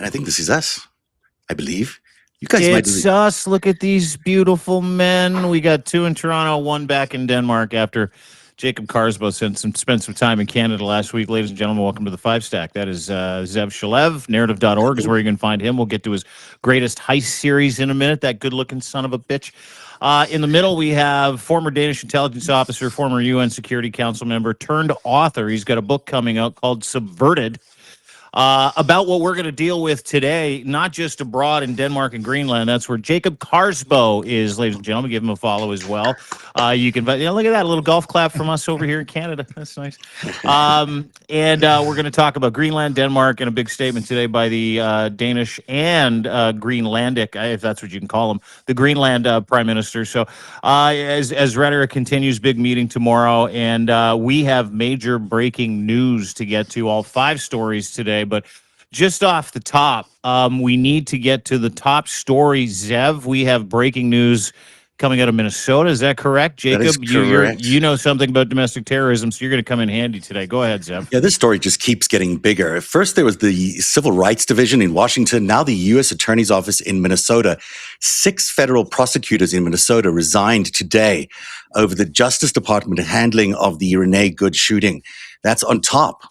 And I think this is us, I believe. You guys might It's us. Look at these beautiful men. We got 2 in Toronto, 1 back in Denmark after Jacob Kaarsbo spent some time in Canada last week. Ladies and gentlemen, welcome to the FiveStack. That is Zev Shalev. Narrative.org is where you can find him. We'll get to his greatest heist series in a minute, that good-looking son of a bitch. In the middle, we have former Danish intelligence officer, former UN Security Council member, turned author. He's got a book coming out called Subverted, about what we're going to deal with today, not just abroad in Denmark and Greenland. That's where Jacob Kaarsbo is, ladies and gentlemen. Give him a follow as well. You can, look at that, a little golf clap from us over here in Canada. That's nice. And we're going to talk about Greenland, Denmark, and a big statement today by the Danish and Greenlandic, if that's what you can call them, the Greenland Prime Minister. So as rhetoric continues, big meeting tomorrow, and we have major breaking news to get to, all 5 stories today. But just off the top, we need to get to the top story. Zev, we have breaking news coming out of Minnesota. Is that correct, Jacob? That is correct. You know something about domestic terrorism, so you're going to come in handy today. Go ahead, Zev. Yeah, this story just keeps getting bigger. First, there was the Civil Rights Division in Washington. Now the U.S. Attorney's Office in Minnesota. 6 federal prosecutors in Minnesota resigned today over the Justice Department handling of the Renee Good shooting. That's on top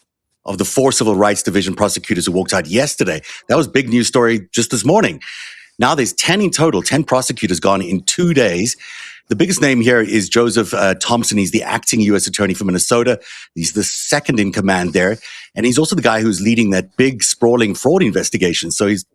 of the 4 Civil Rights Division prosecutors who walked out yesterday. That was a big news story just this morning. Now there's 10 in total, 10 prosecutors gone in 2 days. The biggest name here is Joseph Thompson. He's the acting U.S. attorney for Minnesota. He's the second in command there. And he's also the guy who's leading that big, sprawling fraud investigation. So he's,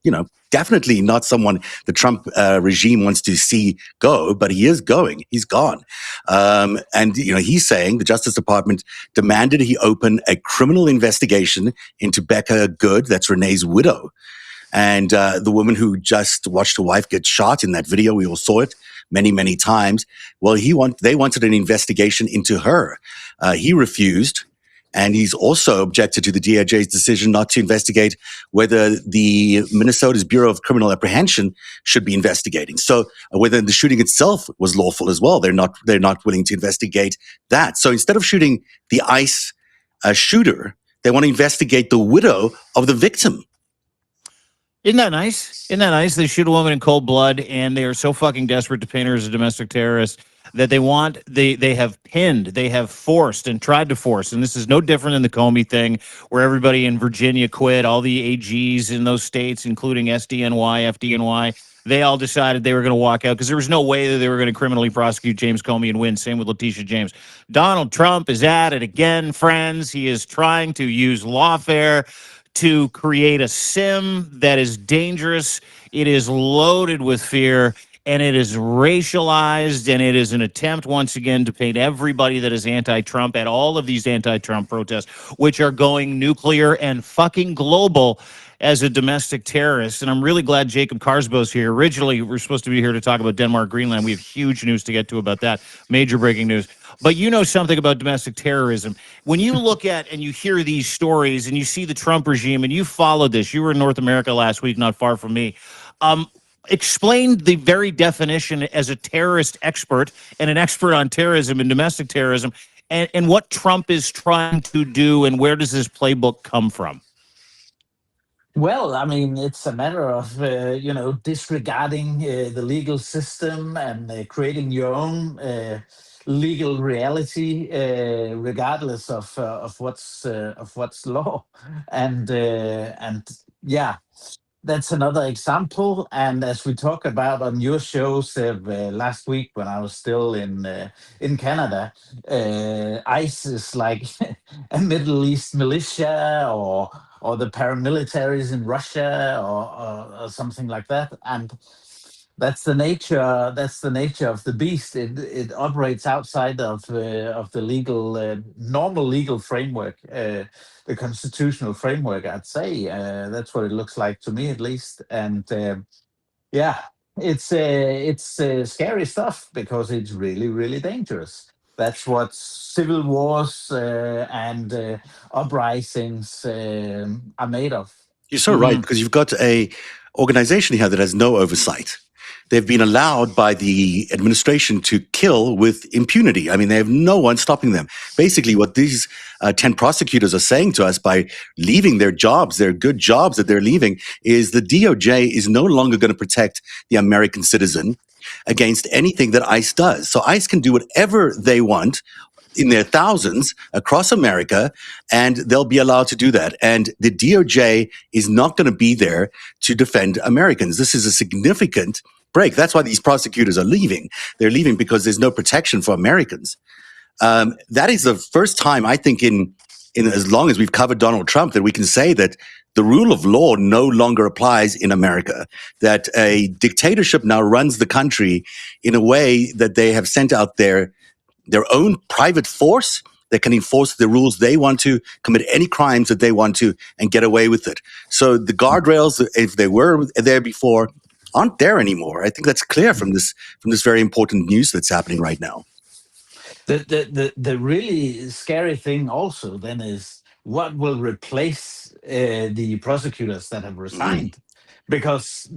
definitely not someone the Trump regime wants to see go, but he is going. He's gone. And he's saying the Justice Department demanded he open a criminal investigation into Becca Good, that's Renee's widow. And the woman who just watched her wife get shot in that video, we all saw it many, many times. Well, they wanted an investigation into her. He refused, and he's also objected to the DOJ's decision not to investigate whether the Minnesota's Bureau of Criminal Apprehension should be investigating. So whether the shooting itself was lawful as well, they're not willing to investigate that. So instead of shooting the ICE shooter, they want to investigate the widow of the victim. Isn't that nice? Isn't that nice? They shoot a woman in cold blood, and they are so fucking desperate to paint her as a domestic terrorist that they have pinned, they have forced and tried to force. And this is no different than the Comey thing, where everybody in Virginia quit, all the AGs in those states, including SDNY, FDNY, they all decided they were going to walk out because there was no way that they were going to criminally prosecute James Comey and win. Same with Letitia James. Donald Trump is at it again, friends. He is trying to use lawfare to create a sim that is dangerous. It is loaded with fear, and it is racialized, and it is an attempt once again to paint everybody that is anti-Trump at all of these anti-Trump protests, which are going nuclear and fucking global, as a domestic terrorist. And I'm really glad Jacob Kaarsbo's here. Originally, we're supposed to be here to talk about Denmark, Greenland. We have huge news to get to about that. Major breaking news. But you know something about domestic terrorism. When you look at and you hear these stories and you see the Trump regime, and you followed this, you were in North America last week, not far from me. Explain the very definition as a terrorist expert and an expert on terrorism and domestic terrorism, and what Trump is trying to do, and where does this playbook come from? Well, I mean, it's a matter of, disregarding the legal system and creating your own legal reality, regardless of what's law, and yeah, that's another example. And as we talked about on your shows last week when I was still in Canada, ICE is like a Middle East militia or the paramilitaries in Russia or something like that. And that's the nature. That's the nature of the beast. It operates outside of the legal, normal legal framework, the constitutional framework. I'd say that's what it looks like to me, at least. And yeah, it's scary stuff because it's really, really dangerous. That's what civil wars and uprisings are made of. You're so right, because you've got a organization here that has no oversight. they've been allowed by the administration to kill with impunity. I mean, they have no one stopping them. Basically, what these 10 prosecutors are saying to us by leaving their jobs, their good jobs that they're leaving, is the DOJ is no longer going to protect the American citizen against anything that ICE does. So ICE can do whatever they want in their thousands across America, and they'll be allowed to do that. And the DOJ is not going to be there to defend Americans. This is a significant break. That's why these prosecutors are leaving. They're leaving because there's no protection for Americans. That is the first time, I think, in as long as we've covered Donald Trump, that we can say that the rule of law no longer applies in America, that a dictatorship now runs the country in a way that they have sent out their own private force that can enforce the rules they want to, commit any crimes that they want to, and get away with it. So the guardrails, if they were there before, aren't there anymore. I think that's clear from this very important news that's happening right now. The really scary thing also then is what will replace the prosecutors that have resigned. Because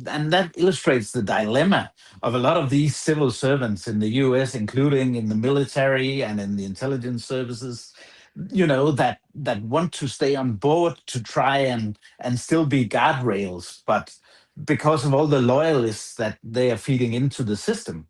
and that illustrates the dilemma of a lot of these civil servants in the US, including in the military and in the intelligence services, that want to stay on board to try and still be guardrails, but because of all the loyalists that they are feeding into the system,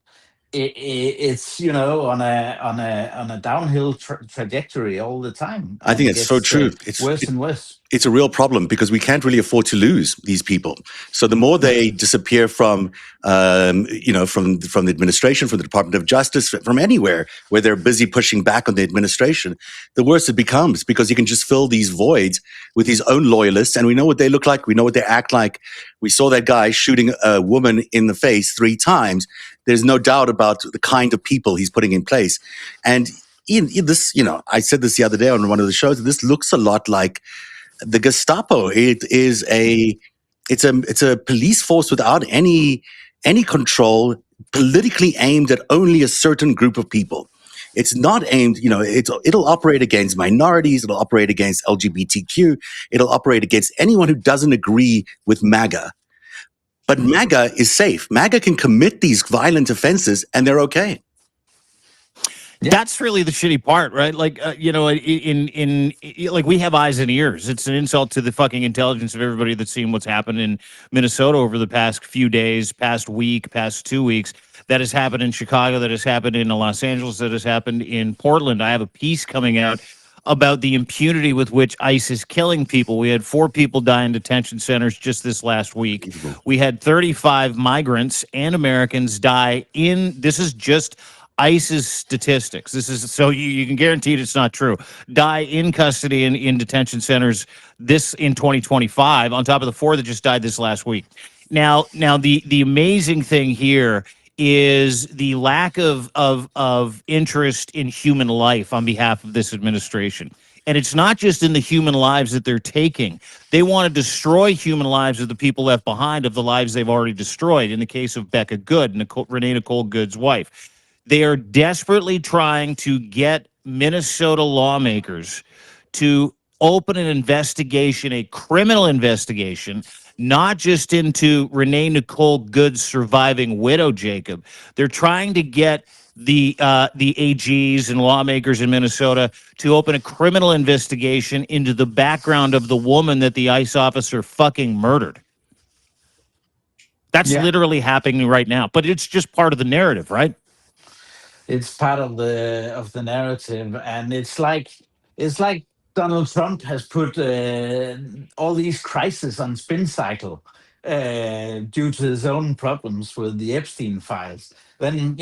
it's on a downhill trajectory all the time. I think it's so true. Worse and worse. It's a real problem because we can't really afford to lose these people. So the more they disappear from the administration, from the Department of Justice, from anywhere where they're busy pushing back on the administration, the worse it becomes, because you can just fill these voids with his own loyalists. And we know what they look like. We know what they act like. We saw that guy shooting a woman in the face 3 times. There's no doubt about the kind of people he's putting in place. And in this, I said this the other day on one of the shows, this looks a lot like the Gestapo. It's a police force without any control, politically aimed at only a certain group of people. It's not aimed, it'll operate against minorities, it'll operate against LGBTQ, it'll operate against anyone who doesn't agree with MAGA. But MAGA is safe. MAGA can commit these violent offenses and they're okay. Yeah. That's really the shitty part, right? Like, like we have eyes and ears. It's an insult to the fucking intelligence of everybody that's seen what's happened in Minnesota over the past few days, past week, past 2 weeks. That has happened in Chicago, that has happened in Los Angeles, that has happened in Portland. I have a piece coming out about the impunity with which ICE is killing people. We had 4 people die in detention centers just this last week. We had 35 migrants and Americans die this is just ICE's statistics. This is so you can guarantee it's not true. Die in custody in detention centers this in 2025, on top of the 4 that just died this last week. Now the amazing thing here is the lack of interest in human life on behalf of this administration. And it's not just in the human lives that they're taking. They want to destroy human lives of the people left behind, of the lives they've already destroyed. In the case of Becca Good, Renee Nicole Good's wife. They are desperately trying to get Minnesota lawmakers to open an investigation, a criminal investigation, not just into Renee Nicole Good's surviving widow, Jacob. They're trying to get the AGs and lawmakers in Minnesota to open a criminal investigation into the background of the woman that the ICE officer fucking murdered. That's literally happening right now, but it's just part of the narrative, right? It's part of the narrative, and it's like Donald Trump has put all these crises on spin cycle due to his own problems with the Epstein files. Then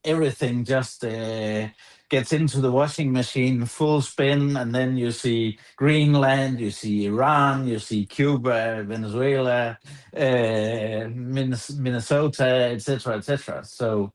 everything just gets into the washing machine, full spin, and then you see Greenland, you see Iran, you see Cuba, Venezuela, Minnesota, etc., etc. So.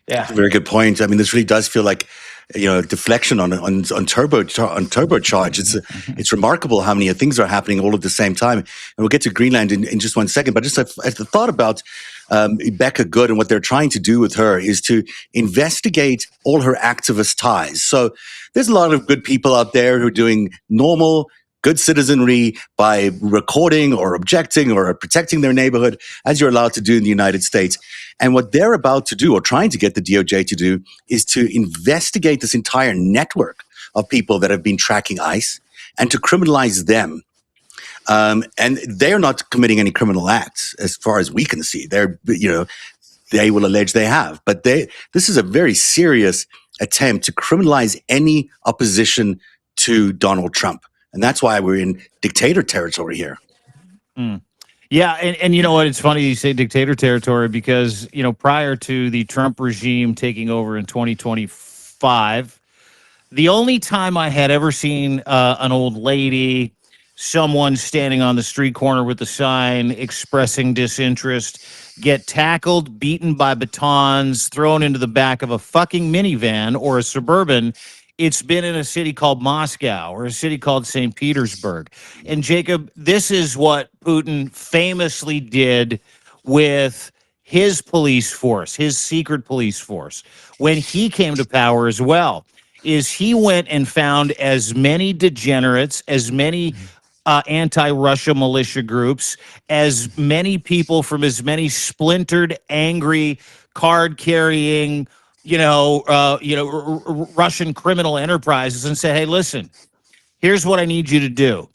Yeah, that's a very good point. I mean, this really does feel like, deflection on turbocharge. It's remarkable how many things are happening all at the same time. And we'll get to Greenland in just one second. But just the thought about Becca Good and what they're trying to do with her is to investigate all her activist ties. So there's a lot of good people out there who are doing normal, good citizenry by recording or objecting or protecting their neighborhood, as you're allowed to do in the United States. And what they're about to do, or trying to get the DOJ to do, is to investigate this entire network of people that have been tracking ICE and to criminalize them. And they're not committing any criminal acts, as far as we can see. They will allege they have, but this is a very serious attempt to criminalize any opposition to Donald Trump. And that's why we're in dictator territory here. Mm. Yeah, and you know what? It's funny you say dictator territory because, prior to the Trump regime taking over in 2025, the only time I had ever seen an old lady, someone standing on the street corner with a sign expressing disinterest, get tackled, beaten by batons, thrown into the back of a fucking minivan or a Suburban, it's been in a city called Moscow or a city called St. Petersburg. And Jacob, this is what Putin famously did with his police force, his secret police force, when he came to power as well, is he went and found as many degenerates, as many anti-Russia militia groups, as many people from as many splintered, angry, card-carrying, Russian criminal enterprises, and said, "Hey, listen, here's what I need you to do.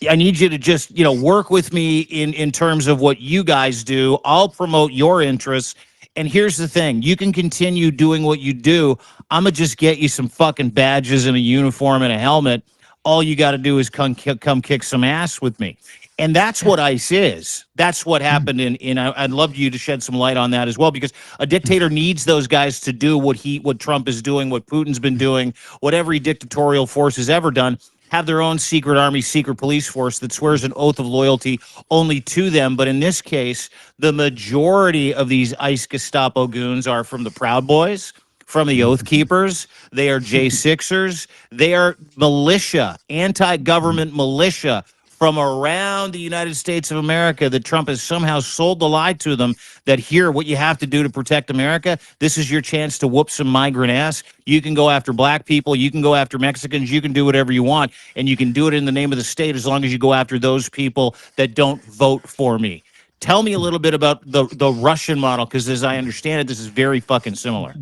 I need you to just, work with me in terms of what you guys do. I'll promote your interests. And here's the thing, you can continue doing what you do. I'm going to just get you some fucking badges and a uniform and a helmet. All you got to do is come kick some ass with me." And that's what ICE is. That's what happened I'd love you to shed some light on that as well, because a dictator needs those guys to do what Trump is doing, what Putin's been doing, what every dictatorial force has ever done, have their own secret army, secret police force that swears an oath of loyalty only to them. But in this case, the majority of these ICE Gestapo goons are from the Proud Boys, from the Oath Keepers. They are J6ers. They are militia, anti-government militia from around the United States of America that Trump has somehow sold the lie to them that here, what you have to do to protect America, this is your chance to whoop some migrant ass. You can go after black people. You can go after Mexicans. You can do whatever you want. And you can do it in the name of the state as long as you go after those people that don't vote for me. Tell me a little bit about the Russian model, because as I understand it, this is very fucking similar.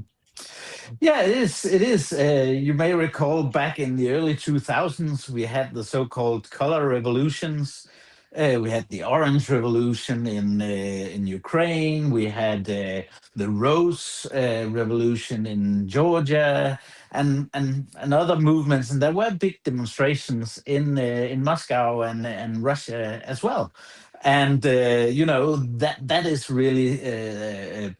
Yeah, it is. It is. You may recall back in the early 2000s, we had the so-called color revolutions. We had the Orange Revolution in Ukraine. We had the Rose Revolution in Georgia, and other movements. And there were big demonstrations in Moscow and Russia as well. And that is really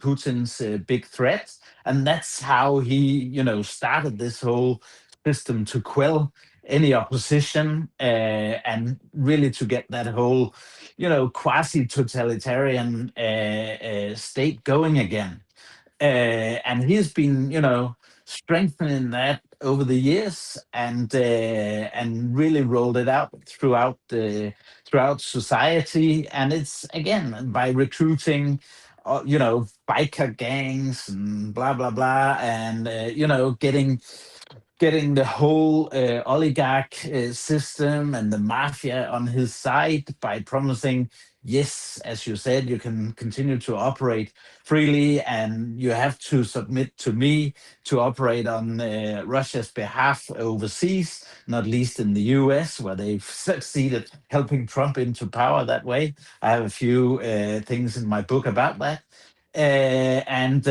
Putin's big threat, and that's how he started this whole system to quell any opposition, and really to get that whole quasi totalitarian state going again. And he's been strengthening that over the years, and really rolled it out throughout society. And it's again by recruiting biker gangs and blah blah blah, and getting the whole oligarch system and the mafia on his side by promising, yes, as you said, you can continue to operate freely, and you have to submit to me to operate on Russia's behalf overseas, not least in the US, where they've succeeded helping Trump into power that way. I have a few things in my book about that. And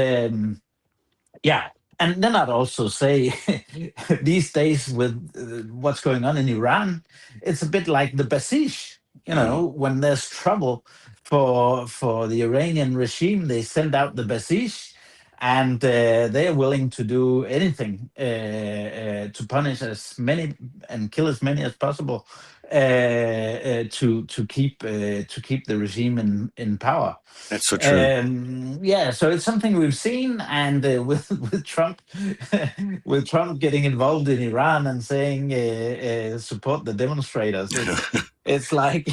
Yeah. And then I'd also say these days with what's going on in Iran, it's a bit like the Basij. When there's trouble for the Iranian regime, they send out the Basij, and they are willing to do anything to punish as many and kill as many as possible to keep the regime in power. That's so true. Yeah, so it's something we've seen, and with Trump, with Trump getting involved in Iran and saying support the demonstrators, it's like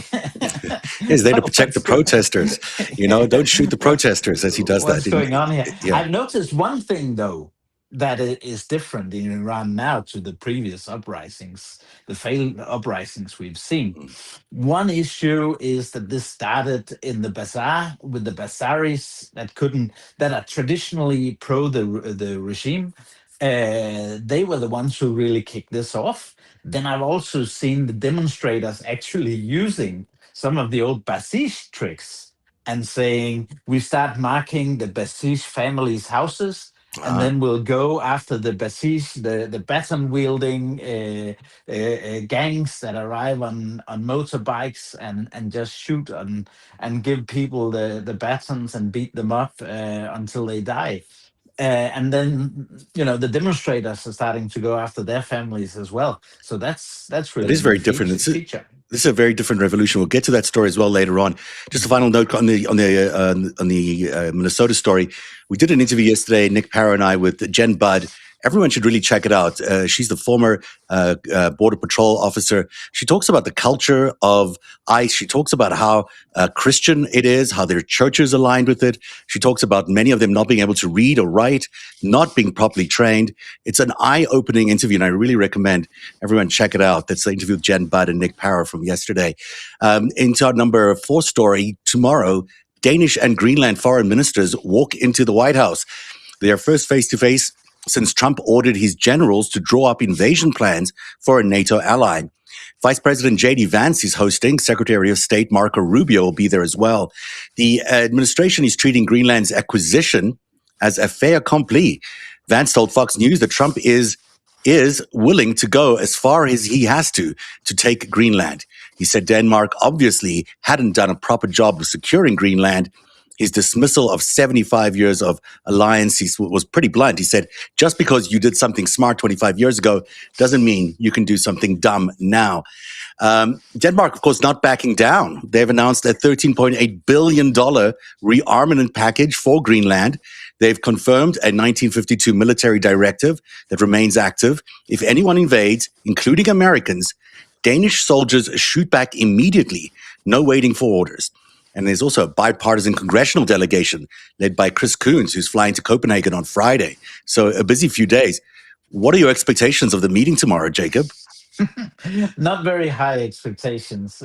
He's there to protect the protesters. Don't shoot the protesters, as he does what's that. going on here? Yeah. I've noticed one thing though. that is different in Iran now to the previous uprisings, the failed uprisings we've seen. Mm. One issue is that this started in the bazaar with the Bazaris that are traditionally pro the regime. They were the ones who really kicked this off. Then I've also seen the demonstrators actually using some of the old Basij tricks and saying, we start marking the Basij family's houses, and Uh, then we'll go after the Basij, the baton wielding gangs that arrive on motorbikes and just shoot and give people the batons and beat them up until they die. And then the demonstrators are starting to go after their families as well. So that's that really is a new very different. feature. This is a very different revolution. We'll get to that story as well later on. Just a final note on the Minnesota story. We did an interview yesterday, Nick Parra and I, with Jen Budd. Everyone should really check it out. She's the former Border Patrol officer. She talks about the culture of ICE. She talks about how Christian it is, how their churches aligned with it. She talks about many of them not being able to read or write, not being properly trained. It's an eye-opening interview, and I really recommend everyone check it out. That's the interview with Jen Budd and Nick Parra from yesterday. Into our number 4 story, tomorrow, Danish and Greenland foreign ministers walk into the White House. Their first face-to-face since Trump ordered his generals to draw up invasion plans for a NATO ally. Vice President J.D. Vance is hosting. Secretary of State Marco Rubio will be there as well. The administration is treating Greenland's acquisition as a fait accompli. Vance told Fox News that Trump is willing to go as far as he has to take Greenland. He said Denmark obviously hadn't done a proper job of securing Greenland. His dismissal of 75 years of alliance was pretty blunt. He said, just because you did something smart 25 years ago doesn't mean you can do something dumb now. Denmark, of course, not backing down. They've announced a $13.8 billion rearmament package for Greenland. They've confirmed a 1952 military directive that remains active. If anyone invades, including Americans, Danish soldiers shoot back immediately, no waiting for orders. And there's also a bipartisan congressional delegation led by Chris Coons, who's flying to Copenhagen on Friday. So a busy few days. What are your expectations of the meeting tomorrow, Jacob? Not very high expectations.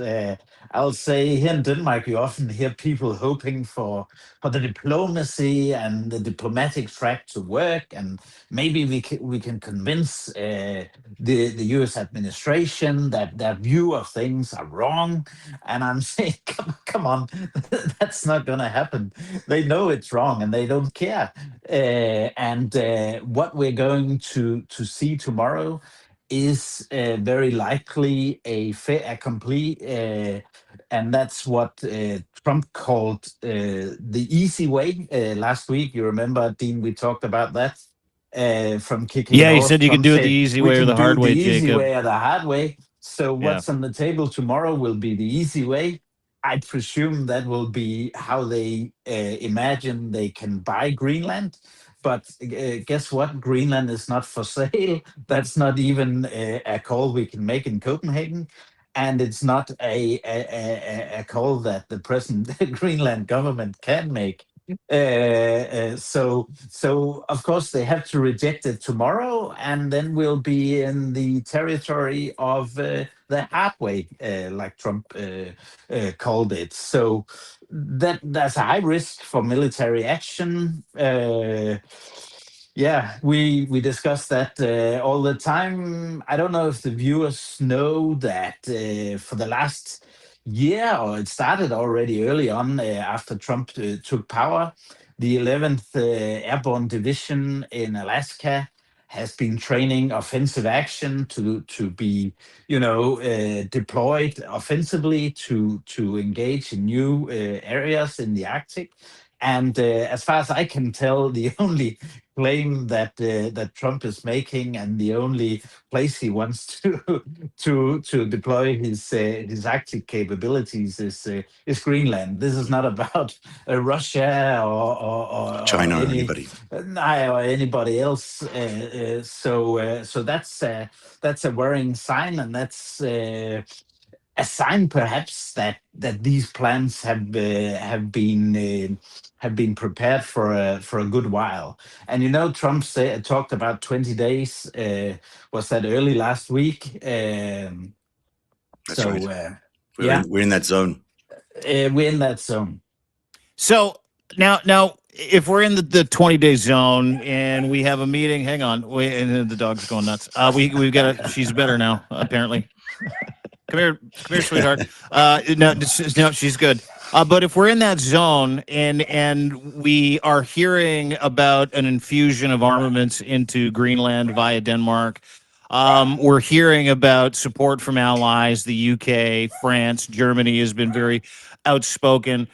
I'll say here in Denmark, you often hear people hoping for the diplomacy and the diplomatic track to work, and maybe we can convince the U.S. administration that their view of things are wrong. And I'm saying, come on, that's not going to happen. They know it's wrong, and they don't care. And what we're going to see tomorrow is very likely a fait accompli, and that's what Trump called the easy way last week. You remember, Dean, we talked about that from kicking it Yeah, he off. said you can Trump do it the said, easy we way or can the do hard the way, easy Jacob. way or the hard way. So Yeah. what's on the table tomorrow will be the easy way. I presume that will be how they imagine they can buy Greenland. But guess what? Greenland is not for sale. That's not even a call we can make in Copenhagen. And it's not a call that the present Greenland government can make. So of course they have to reject it tomorrow, and then we'll be in the territory of the hard way, like Trump called it. So that's a high risk for military action. Yeah, we discuss that all the time. I don't know if the viewers know that for the last year, or it started already early on after Trump took power, the 11th Airborne Division in Alaska has been training offensive action to be, deployed offensively to engage in new areas in the Arctic. And as far as I can tell, the only claim that Trump is making, and the only place he wants to deploy his Arctic capabilities is Greenland. This is not about Russia or China or any anybody? or anybody else. So that's a worrying sign, and that's. a sign perhaps that these plans have been prepared for a good while. And Trump talked about 20 days. Was that early last week? That's right. So We're yeah, in that zone. we're in that zone. So now, if we're in the 20-day zone and we have a meeting, hang on, wait, and the dog's going nuts. We've got a. She's better now, apparently. Come here, sweetheart. No, she's good. But if we're in that zone and we are hearing about an infusion of armaments into Greenland via Denmark, we're hearing about support from allies. The UK, France, Germany has been very outspoken.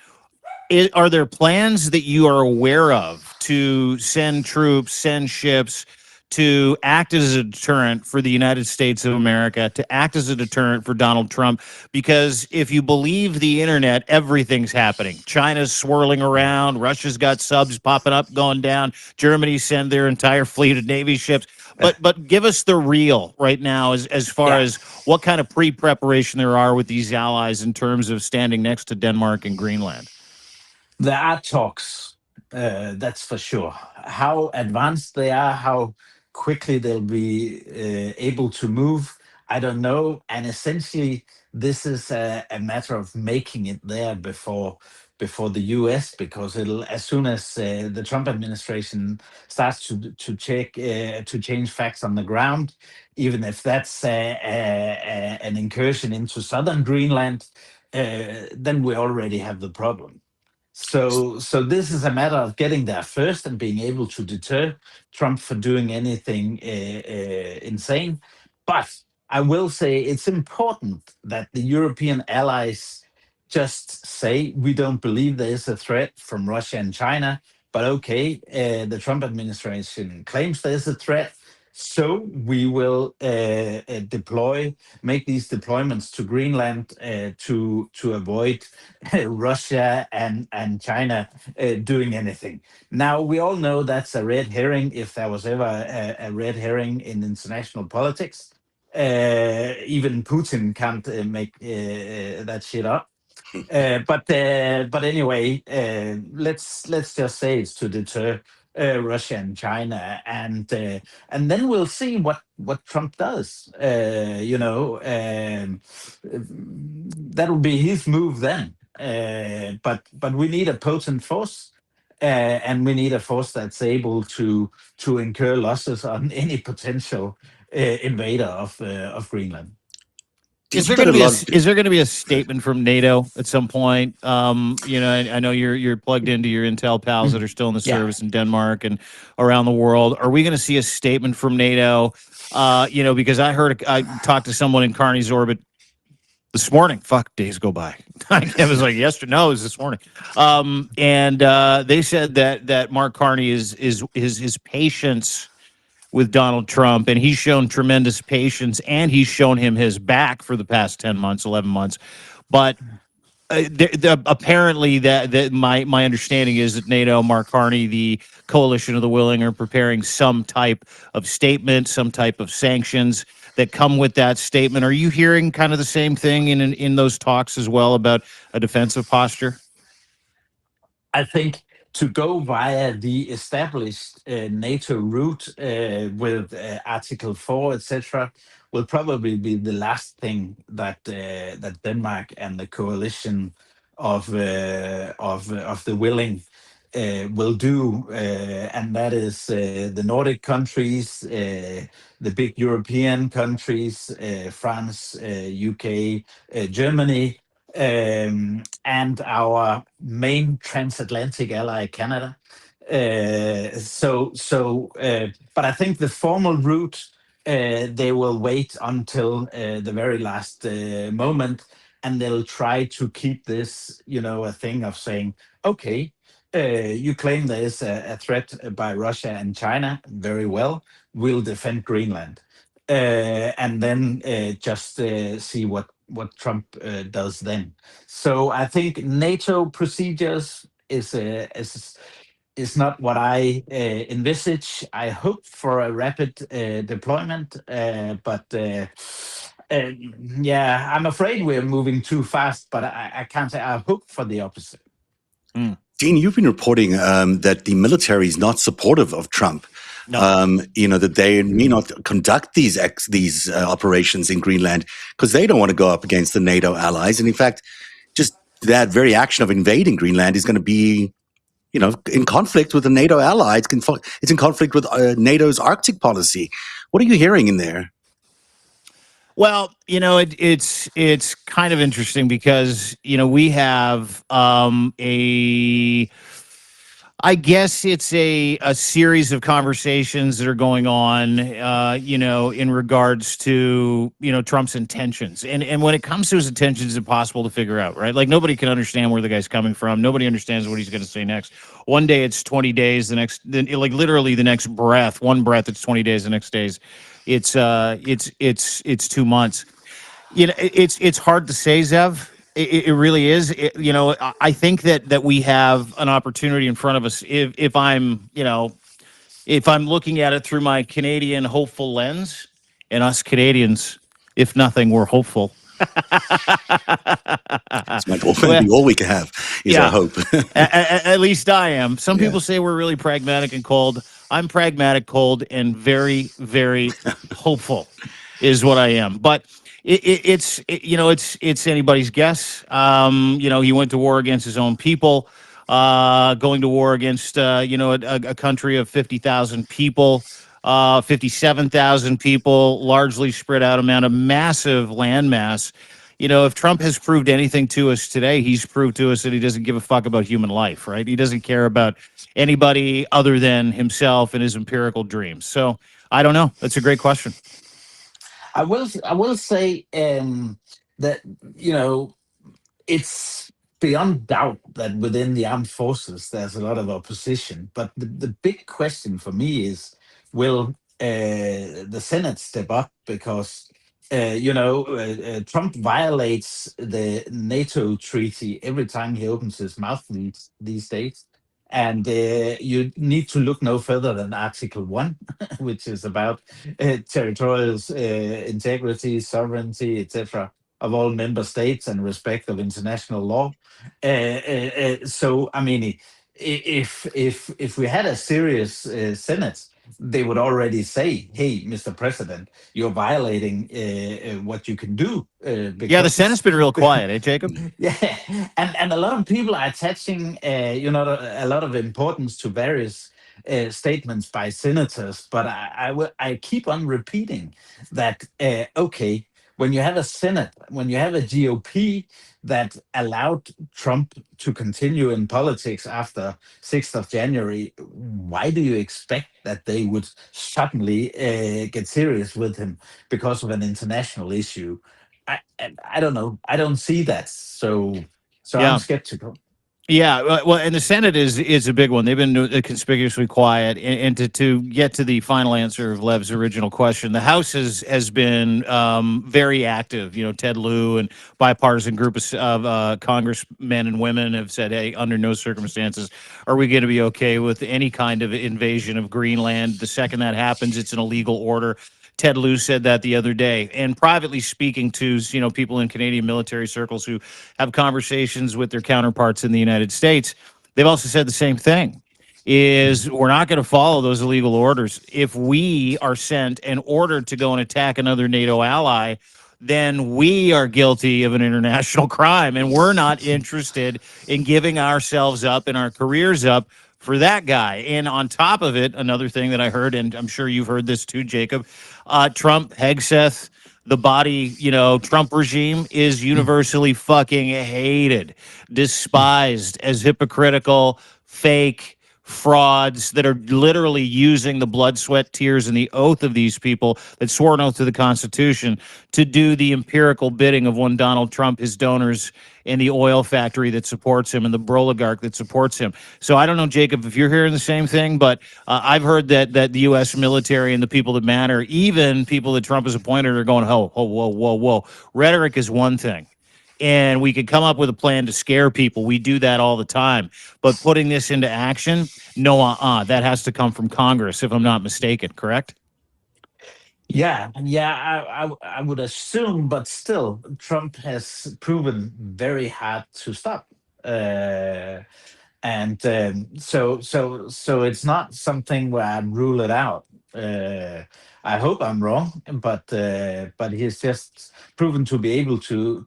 Are there plans that you are aware of to send troops, send ships to act as a deterrent for the United States of America, to act as a deterrent for Donald Trump? Because if you believe the internet, everything's happening. China's swirling around. Russia's got subs popping up, going down. Germany send their entire fleet of Navy ships. But give us the real right now as far Yeah. as what kind of pre-preparation there are with these allies in terms of standing next to Denmark and Greenland. There are talks, that's for sure. How advanced they are, how quickly they'll be able to move, I don't know. And essentially, this is a matter of making it there before the US, because it'll, as soon as the Trump administration starts to change facts on the ground, even if that's an incursion into southern Greenland, then we already have the problem. So this is a matter of getting there first and being able to deter Trump for doing anything insane. But I will say it's important that the European allies just say we don't believe there is a threat from Russia and China. But okay, the Trump administration claims there's a threat, so we will make these deployments to Greenland to avoid Russia and China doing anything. Now, we all know that's a red herring, if there was ever a red herring in international politics. Even Putin can't make that shit up. But anyway, let's just say it's to deter Russia and China, and then we'll see what Trump does. That'll be his move then. But we need a potent force, and we need a force that's able to incur losses on any potential invader of Greenland. Is there going to be a statement from NATO at some point? I know you're plugged into your intel pals that are still in the Yeah. service in Denmark and around the world. Are we going to see a statement from NATO? Because I talked to someone in Carney's orbit this morning. Fuck, days go by. It was like yesterday. No, it was this morning. And they said that Mark Carney is his patience with Donald Trump, and he's shown tremendous patience, and he's shown him his back for the past 10 months, 11 months. But apparently that my understanding is that NATO, Mark Carney, the coalition of the willing, are preparing some type of statement, some type of sanctions that come with that statement. Are you hearing kind of the same thing in those talks as well about a defensive posture? I think to go via the established NATO route with Article 4, etc., will probably be the last thing that Denmark and the coalition of the willing will do, and that is the Nordic countries, the big European countries, France, UK, Germany, and our main transatlantic ally, Canada. But I think the formal route, they will wait until the very last moment, and they'll try to keep this, a thing of saying, okay, you claim there is a threat by Russia and China. Very well, we'll defend Greenland, and then just see what Trump does then. So I think NATO procedures is not what I envisage. I hope for a rapid deployment, but Uh, yeah, I'm afraid we're moving too fast, but I can't say I hope for the opposite. Dean, you've been reporting that the military is not supportive of Trump. No. That they may not conduct these operations in Greenland because they don't want to go up against the NATO allies. And in fact, just that very action of invading Greenland is going to be, in conflict with the NATO ally. It's in conflict with NATO's Arctic policy. What are you hearing in there? Well, it's kind of interesting because we have I guess it's a series of conversations that are going on, in regards to Trump's intentions, and when it comes to his intentions, it's impossible to figure out, right? Like nobody can understand where the guy's coming from. Nobody understands what he's going to say next. One day it's 20 days, like literally the next breath, one breath it's 20 days, the next days it's 2 months. It's hard to say, Zev. It really is. I think that we have an opportunity in front of us. If I'm looking at it through my Canadian hopeful lens, and us Canadians, if nothing, we're hopeful. It's my goal. Well, all we can have is our hope. at least I am. Some Yeah. people say we're really pragmatic and cold. I'm pragmatic, cold, and very, very hopeful, is what I am. But it's anybody's guess. He went to war against his own people, going to war against a country of 50,000 people. 57,000 people, largely spread out amount of massive landmass. If Trump has proved anything to us today, he's proved to us that he doesn't give a fuck about human life, right? He doesn't care about anybody other than himself and his empirical dreams. So I don't know. That's a great question. I will say that it's beyond doubt that within the armed forces there's a lot of opposition. But the big question for me is, will the Senate step up? Because Trump violates the NATO treaty every time he opens his mouth these days. And you need to look no further than Article 1, which is about territorial integrity, sovereignty, etc., of all member states and respect of international law. So, I mean, if we had a serious Senate, they would already say, "Hey, Mr. President, you're violating what you can do." Yeah, the Senate's been real quiet, eh, Jacob? Yeah, and a lot of people are attaching, a lot of importance to various statements by senators. But I keep on repeating that. Okay, when you have a Senate, when you have a GOP that allowed Trump to continue in politics after 6th of January, why do you expect that they would suddenly get serious with him because of an international issue? I don't know. I don't see that. So I'm Yeah. skeptical. Yeah, well, and the Senate is a big one. They've been conspicuously quiet. And to get to the final answer of Lev's original question, the House has been very active. Ted Lieu and bipartisan group of congressmen and women have said, "Hey, under no circumstances are we going to be okay with any kind of invasion of Greenland. The second that happens, it's an illegal order." Ted Lieu said that the other day, and privately speaking to people in Canadian military circles who have conversations with their counterparts in the United States, they've also said the same thing. Is we're not going to follow those illegal orders. If we are sent and ordered to go and attack another NATO ally, then we are guilty of an international crime, and we're not interested in giving ourselves up and our careers up for that guy. And on top of it, another thing that I heard, and I'm sure you've heard this too, Jacob, Trump, Hegseth, the body, Trump regime is universally fucking hated, despised as hypocritical, fake frauds that are literally using the blood, sweat, tears, and the oath of these people that swore an oath to the Constitution to do the empirical bidding of one Donald Trump, his donors, and the oil factory that supports him and the oligarch that supports him. So I don't know, Jacob, if you're hearing the same thing, but I've heard that the U.S. military and the people that matter, even people that Trump has appointed, are going, "Oh, whoa, whoa, whoa." Rhetoric is one thing. And we could come up with a plan to scare people. We do that all the time. But putting this into action, no, that has to come from Congress, if I'm not mistaken, correct? I would assume, but still, Trump has proven very hard to stop. Uh, and so it's not something where I rule it out. Uh, I hope I'm wrong, but he's just proven to be able to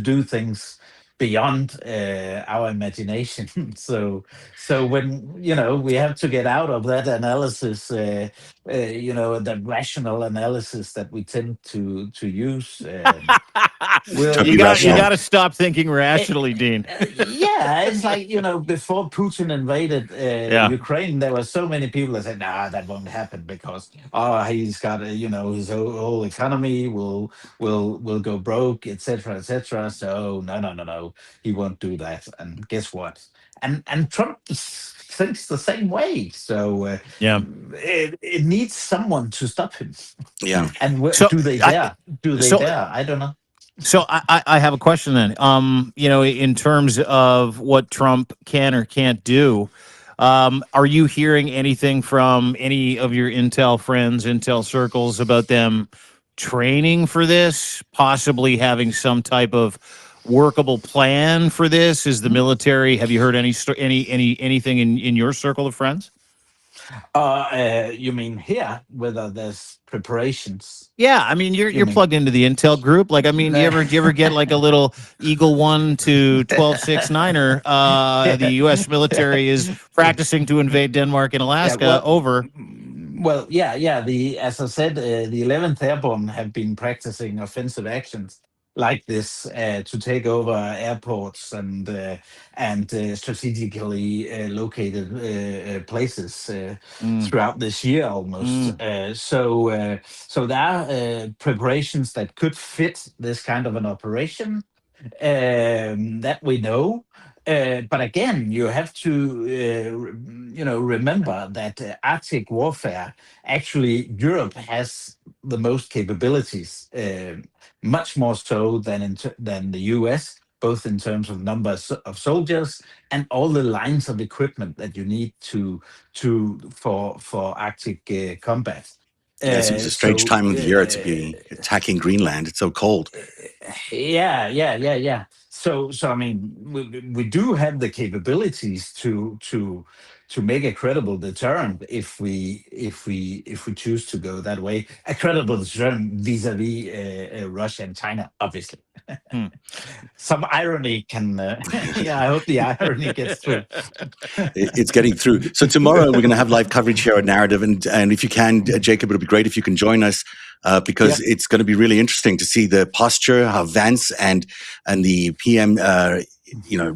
do things beyond our imagination. So when we have to get out of that analysis, the rational analysis that we tend to use. To Will be You rational. got to stop thinking it, rationally, Dean. yeah, it's like before Putin invaded Yeah. Ukraine, there were so many people that said, "Nah, that won't happen because he's got his whole economy will go broke, etc., etc." So no, no, no, no, he won't do that. And guess what? And Trump thinks the same way. So Yeah. it needs someone to stop him. Yeah. And So do they I dare? Do they so dare? I don't know. I have a question then. In terms of what Trump can or can't do, are you hearing anything from any of your intel friends, intel circles about them training for this, possibly having some type of workable plan for this? Is the military? Have you heard anything in your circle of friends? You mean here, whether there's preparations? Yeah, I mean You you're mean? plugged into the Intel group. Like, I mean, do you ever get like a little Eagle 1 to 1269er? The U.S. military is practicing to invade Denmark and Yeah, Alaska well, over. yeah. The As I said, the 11th Airborne have been practicing offensive actions like this to take over airports and strategically located places Mm, throughout this year almost. mm. So there are preparations that could fit this kind of an operation that we know. But again, you have to, remember that Arctic warfare, actually, Europe has the most capabilities, much more so than the US, both in terms of numbers of soldiers and all the lines of equipment that you need for Arctic combat. Yeah, it seems a strange So time of the year to be attacking Greenland. It's so cold. yeah. So I mean, we do have the capabilities to make a credible deterrent if we choose to go that way. A credible deterrent vis-a-vis Russia and China, obviously. Hmm. Some irony can, yeah. I hope the irony gets through. It's getting through. So tomorrow we're going to have live coverage here at Narrative, and if you can, Jacob, it'll be great if you can join us because Yeah. it's going to be really interesting to see the posture, how Vance and the PM,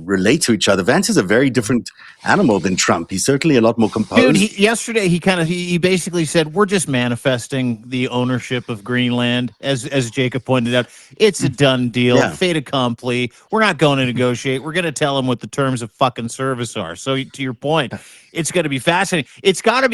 relate to each other. Vance is a very different animal than Trump. He's certainly a lot more Dude, composed. yesterday he basically said we're just manifesting the ownership of Greenland, as Jacob pointed out. It's a done deal, Yeah. fait accompli. We're not going to negotiate. We're going to tell them what the terms of fucking service are. So to your point, it's going to be fascinating. It's got to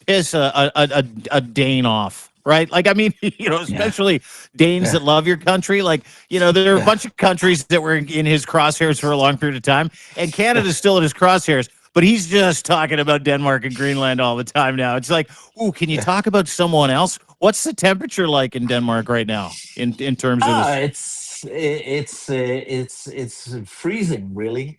piss a Dane off. Right. Like, I mean, Yeah. especially Danes Yeah. that love your country. Like, there are a Yeah. bunch of countries that were in his crosshairs for a long period of time. And Canada's still in his crosshairs. But he's just talking about Denmark and Greenland all the time now. It's like, ooh, can you Yeah. talk about someone else? What's the temperature like in Denmark right now in terms of this? It's freezing, really.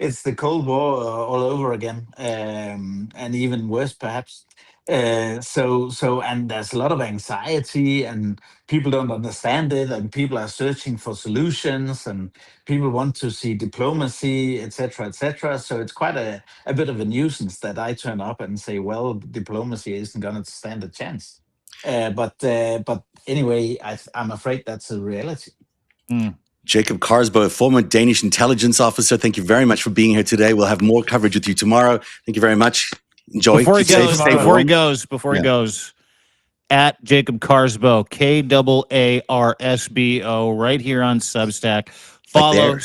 It's the Cold War all over again, and even worse, perhaps. And there's a lot of anxiety, and people don't understand it, and people are searching for solutions, and people want to see diplomacy, etc., etc. So it's quite a bit of a nuisance that I turn up and say, well, diplomacy isn't going to stand a chance. But anyway, I'm afraid that's a reality. Hmm. Jacob Kaarsbo, former Danish intelligence officer. Thank you very much for being here today. We'll have more coverage with you tomorrow. Thank you very much. Enjoy. Before he Keep safe. goes, Stay Tomorrow. before he Yeah. goes, at Jacob Kaarsbo, Kaarsbo, right here on Substack. Right Follow, there.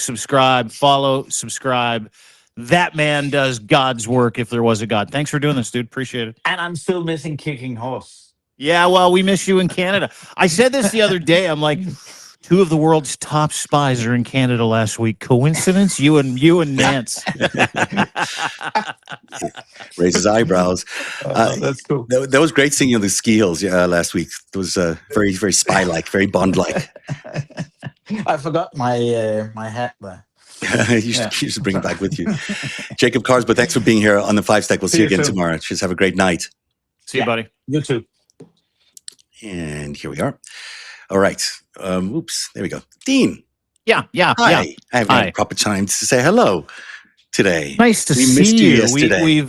subscribe. That man does God's work if there was a God. Thanks for doing this, dude. Appreciate it. And I'm still missing kicking horse. Yeah, well, we miss you in Canada. I said this the other day. I'm like, two of the world's top spies are in Canada last week. Coincidence? You and Nance. Raises eyebrows. That's cool. That was great seeing you on the ski hills last week. It was very, very spy-like, very Bond-like. I forgot my hat there. you should bring it back with you. Jacob Kaarsbo, thanks for being here on the FiveStack. We'll see you again tomorrow. Just have a great night. See you, buddy. You too. And here we are. All right. Oops. There we go. Dean. Yeah. Hi. I haven't had proper time to say hello today. Nice to see you. We missed you yesterday.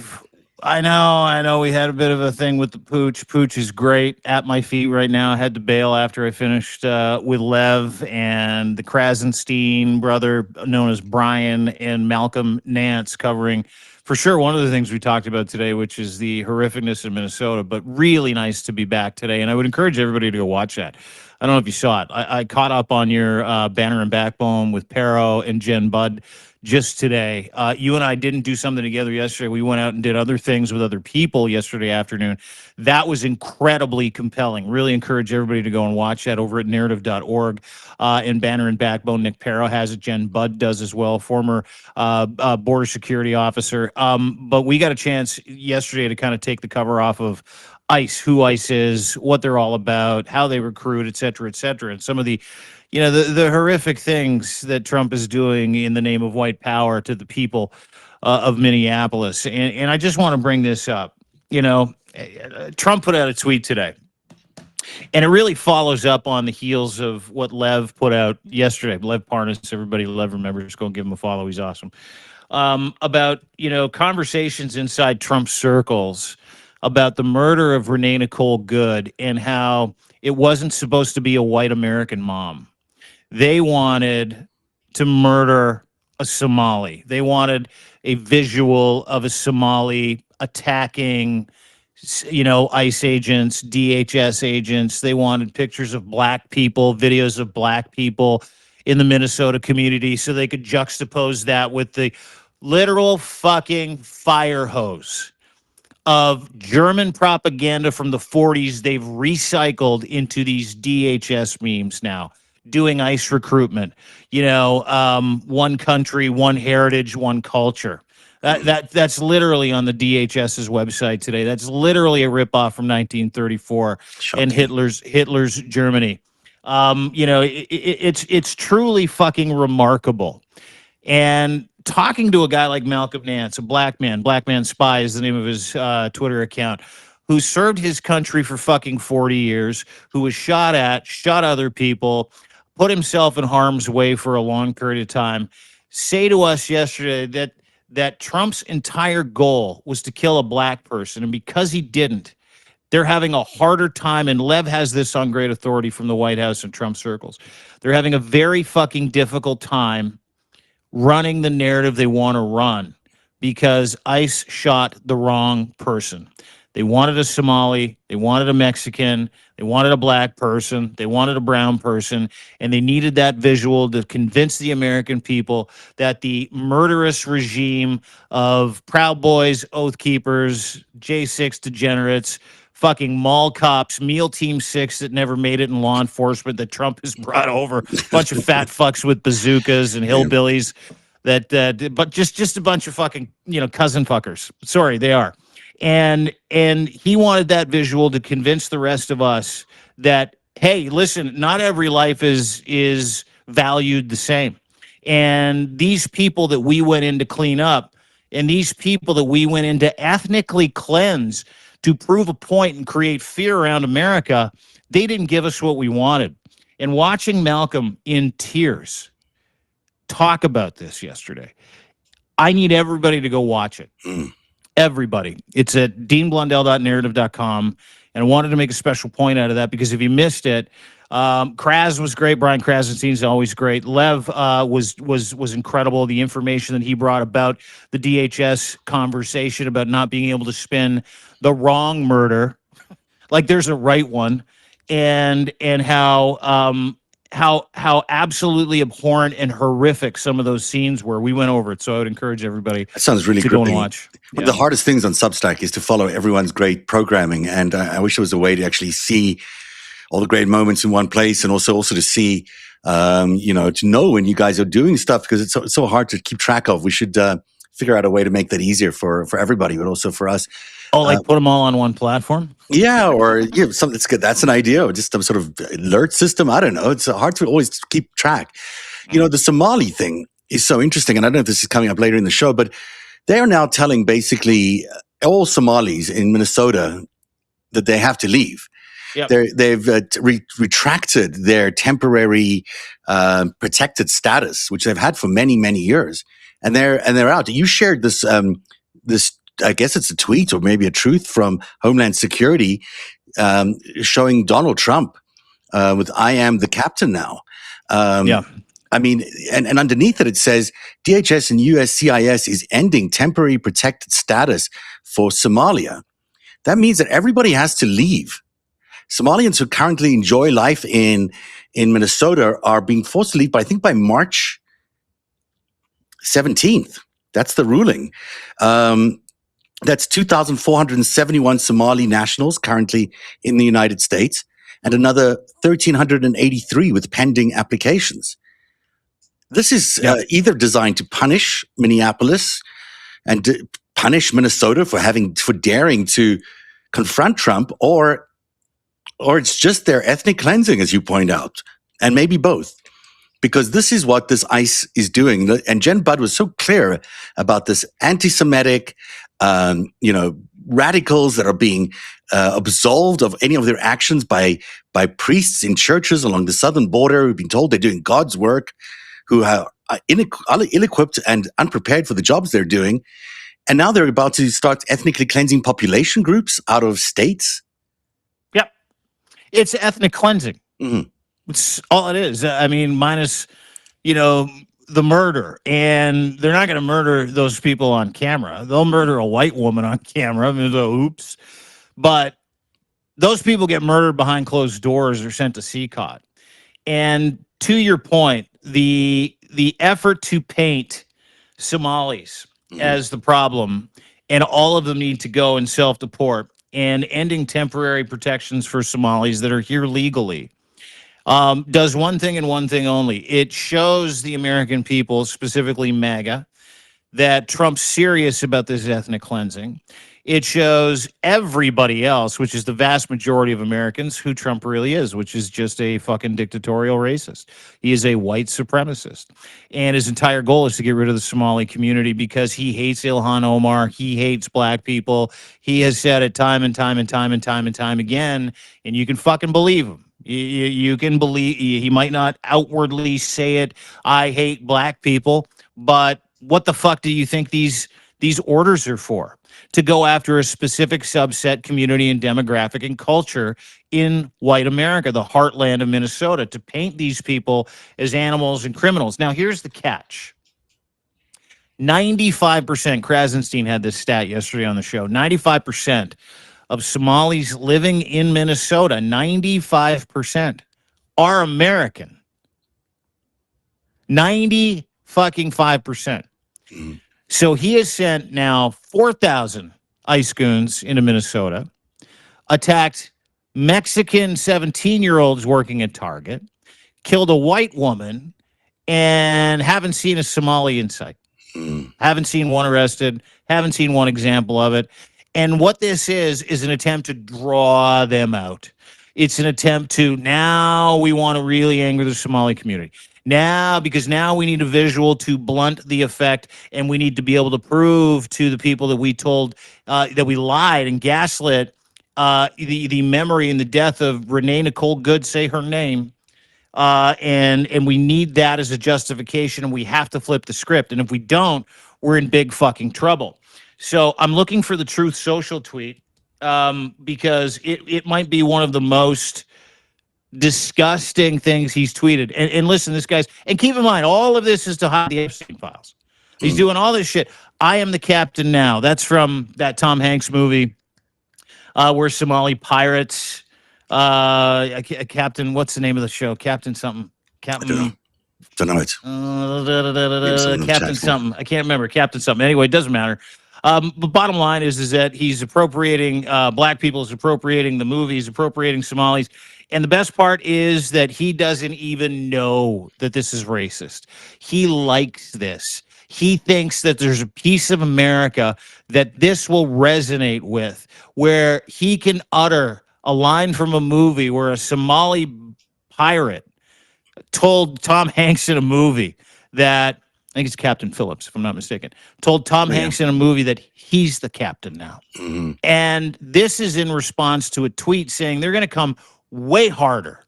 I know. We had a bit of a thing with the Pooch. Pooch is great at my feet right now. I had to bail after I finished with Lev and the Krasenstein brother, known as Brian, and Malcolm Nance, covering for sure one of the things we talked about today, which is the horrificness in Minnesota. But really nice to be back today, and I would encourage everybody to go watch that. I don't know if you saw it. I caught up on your Banner and Backbone with Pero and Jen Budd just today. You and I didn't do something together yesterday. We went out and did other things with other people yesterday afternoon. That was incredibly compelling. Really encourage everybody to go and watch that over at narrative.org. And Banner and Backbone, Nick Pero has it. Jen Budd does as well, former border security officer. But we got a chance yesterday to kind of take the cover off of ICE, who ICE is, what they're all about, how they recruit, et cetera, and some of the the horrific things that Trump is doing in the name of white power to the people of Minneapolis. And I just want to bring this up. Trump put out a tweet today, and it really follows up on the heels of what Lev put out yesterday. Lev Parnas, everybody Lev remembers, go and give him a follow. He's awesome. About, conversations inside Trump circles about the murder of Renee Nicole Good and how it wasn't supposed to be a white American mom. They wanted to murder a Somali. They wanted a visual of a Somali attacking, ICE agents, DHS agents. They wanted pictures of black people, videos of black people in the Minnesota community so they could juxtapose that with the literal fucking fire hose of German propaganda from the 40s they've recycled into these DHS memes now, doing ICE recruitment, one country, one heritage, one culture. That's literally on the DHS's website today. That's literally a ripoff from 1934 and Hitler's Germany. It's truly fucking remarkable. And talking to a guy like Malcolm Nance, a black man spy is the name of his Twitter account, who served his country for fucking 40 years, who was shot other people, put himself in harm's way for a long period of time, say to us yesterday that Trump's entire goal was to kill a black person. And because he didn't, they're having a harder time, and Lev has this on great authority from the White House and Trump circles. They're having a very fucking difficult time running the narrative they want to run because ICE shot the wrong person. They wanted a Somali, they wanted a Mexican, they wanted a black person, they wanted a brown person, and they needed that visual to convince the American people that the murderous regime of Proud Boys, Oath Keepers, J6 degenerates, fucking mall cops, Meal Team 6 that never made it in law enforcement that Trump has brought over, a bunch of fat fucks with bazookas and hillbillies but just a bunch of fucking, cousin fuckers. Sorry, they are. And he wanted that visual to convince the rest of us that, hey, listen, not every life is valued the same. And these people that we went in to clean up, and these people that we went in to ethnically cleanse, to prove a point and create fear around America, they didn't give us what we wanted. And watching Malcolm in tears talk about this yesterday, I need everybody to go watch it. Everybody. It's at deanblundell.narrative.com. And I wanted to make a special point out of that because if you missed it, Kraz was great. Brian Krasenstein's always great. Lev was incredible. The information that he brought about the DHS conversation about not being able to spin the wrong murder like there's a right one, and how absolutely abhorrent and horrific some of those scenes were. We went over it, so I would encourage everybody that sounds really to go and watch. One of the hardest things on Substack is to follow everyone's great programming, and I wish there was a way to actually see all the great moments in one place, and also to see, to know when you guys are doing stuff, because it's so hard to keep track of. We should figure out a way to make that easier for everybody, but also for us. Oh, like put them all on one platform? Yeah, or something that's good. That's an idea, or just some sort of alert system. I don't know. It's hard to always keep track. The Somali thing is so interesting, and I don't know if this is coming up later in the show, but they are now telling basically all Somalis in Minnesota that they have to leave. Yep. They've retracted their temporary protected status, which they've had for many, many years, and they're out. You shared this I guess it's a tweet or maybe a truth from Homeland Security showing Donald Trump with "I am the captain now." Yeah. I mean, and underneath it says DHS and USCIS is ending temporary protected status for Somalia. That means that everybody has to leave. Somalians who currently enjoy life in Minnesota are being forced to leave, I think by March 17th. That's the ruling. That's 2,471 Somali nationals currently in the United States, and another 1,383 with pending applications. This is either designed to punish Minneapolis and punish Minnesota for daring to confront Trump, or it's just their ethnic cleansing, as you point out, and maybe both. Because this is what this ICE is doing. And Jen Budd was so clear about this anti-Semitic, radicals that are being absolved of any of their actions by priests in churches along the southern border who've been told they're doing God's work, who are ill-equipped and unprepared for the jobs they're doing. And now they're about to start ethnically cleansing population groups out of states. Yep. It's ethnic cleansing. Mm-hmm. It's all it is. I mean, minus, the murder. And they're not going to murder those people on camera. They'll murder a white woman on camera. I mean, oops. But those people get murdered behind closed doors or sent to CCOT. And to your point, the effort to paint Somalis as the problem, and all of them need to go and self-deport, and ending temporary protections for Somalis that are here legally, does one thing and one thing only. It shows the American people, specifically MAGA, that Trump's serious about this ethnic cleansing. It shows everybody else, which is the vast majority of Americans, who Trump really is, which is just a fucking dictatorial racist. He is a white supremacist. And his entire goal is to get rid of the Somali community because he hates Ilhan Omar. He hates black people. He has said it time and time and time and time and time again, and you can fucking believe him. You can believe he might not outwardly say it. I hate black people, but what the fuck do you think these orders are for? To go after a specific subset, community, and demographic and culture in white America, the heartland of Minnesota, to paint these people as animals and criminals. Now, here's the catch. 95%, Krasenstein had this stat yesterday on the show, 95% of Somalis living in Minnesota, 95% are American. 95%. So he has sent now 4,000 ICE goons into Minnesota, attacked Mexican 17-year-olds working at Target, killed a white woman, and haven't seen a Somali in sight. Haven't seen one arrested, haven't seen one example of it. And what this is an attempt to draw them out. It's an attempt to, now we want to really anger the Somali community. Because now we need a visual to blunt the effect, and we need to be able to prove to the people that we told, that we lied and gaslit the memory and the death of Renee Nicole Good, say her name, and we need that as a justification, and we have to flip the script. And if we don't, we're in big fucking trouble. So I'm looking for the Truth Social tweet because it might be one of the most disgusting things he's tweeted. And listen, this guy's, and keep in mind, all of this is to hide the Epstein files. He's doing all this shit. I am the captain now. That's from that Tom Hanks movie where Somali pirates, Captain, what's the name of the show? Captain something. Captain. Don't know it. Captain something. I can't remember. Captain something. Anyway, it doesn't matter. But bottom line is that he's appropriating black people, is appropriating the movie, he's appropriating Somalis. And the best part is that he doesn't even know that this is racist. He likes this. He thinks that there's a piece of America that this will resonate with, where he can utter a line from a movie where a Somali pirate told Tom Hanks in a movie that, I think it's Captain Phillips, if I'm not mistaken, told Tom Hanks in a movie that he's the captain now. And this is in response to a tweet saying they're going to come way harder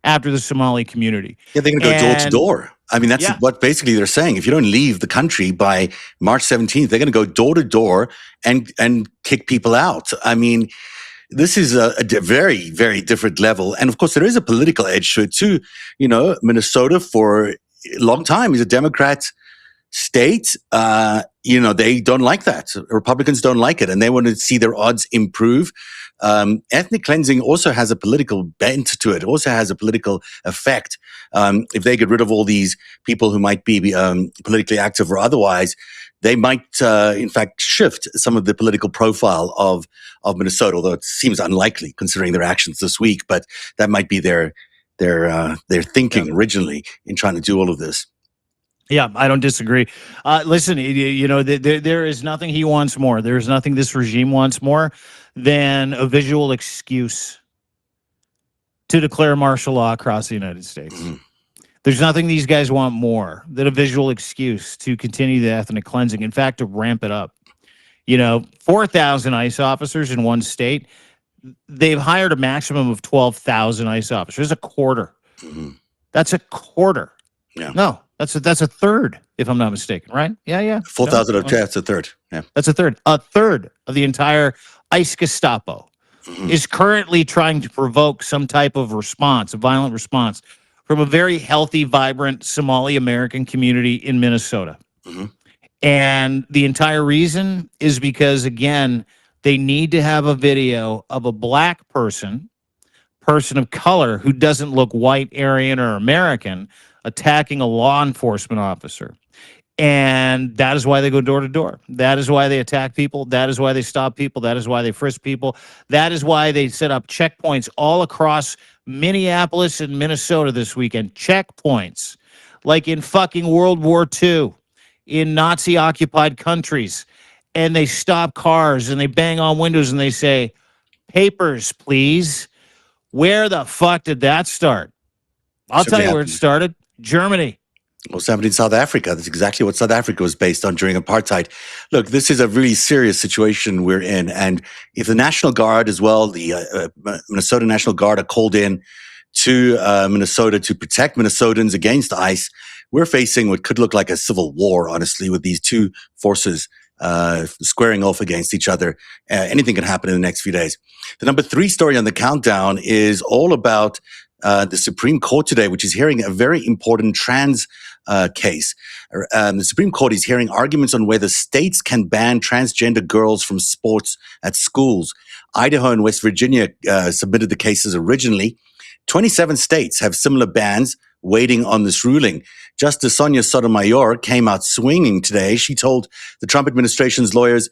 after the Somali community. Yeah, they're going to go door to door. I mean, that's what basically they're saying. If you don't leave the country by March 17th, they're going to go door to door and kick people out. I mean, this is a very, very different level. And of course, there is a political edge to it too. You know, Minnesota for a long time is a Democrat state. You know, they don't like that. Republicans don't like it, and they want to see their odds improve. Ethnic cleansing also has a political bent to it, also has a political effect. If they get rid of all these people who might be politically active or otherwise, they might, in fact, shift some of the political profile of Minnesota, although it seems unlikely considering their actions this week. But that might be their thinking originally in trying to do all of this. Yeah, I don't disagree. Listen, you know, there is nothing he wants more. There is nothing this regime wants more than a visual excuse to declare martial law across the United States. There's nothing these guys want more than a visual excuse to continue the ethnic cleansing. In fact, to ramp it up. You know, 4,000 ICE officers in one state. They've hired a maximum of 12,000 ICE officers. That's a quarter. That's a quarter. Yeah. No, that's a third, if I'm not mistaken, right? Yeah. 4,000, that's a third. Yeah. That's a third. A third of the entire ICE Gestapo is currently trying to provoke some type of response, a violent response, from a very healthy, vibrant Somali American community in Minnesota. And the entire reason is because, again, they need to have a video of a black person of color who doesn't look white, Aryan, or American attacking a law enforcement officer. And that is why they go door to door. That is why they attack people. That is why they stop people. That is why they frisk people. That is why they set up checkpoints all across Minneapolis and Minnesota this weekend. Checkpoints like in fucking World War II, in Nazi-occupied countries. And they stop cars and they bang on windows and they say, "Papers, please." Where the fuck did that start? I'll tell you where it started. Germany. Well, it's happened in South Africa. That's exactly what South Africa was based on during apartheid. Look, this is a really serious situation we're in. And if the National Guard as well, the Minnesota National Guard are called in to Minnesota to protect Minnesotans against ICE, we're facing what could look like a civil war, honestly, with these two forces squaring off against each other. Anything can happen in the next few days. The number 3 story on the countdown is all about the Supreme Court today, which is hearing a very important trans case. The Supreme Court is hearing arguments on whether states can ban transgender girls from sports at schools. Idaho and West Virginia submitted the cases originally. 27 states have similar bans waiting on this ruling. Justice Sonia Sotomayor came out swinging today. She told the Trump administration's lawyers,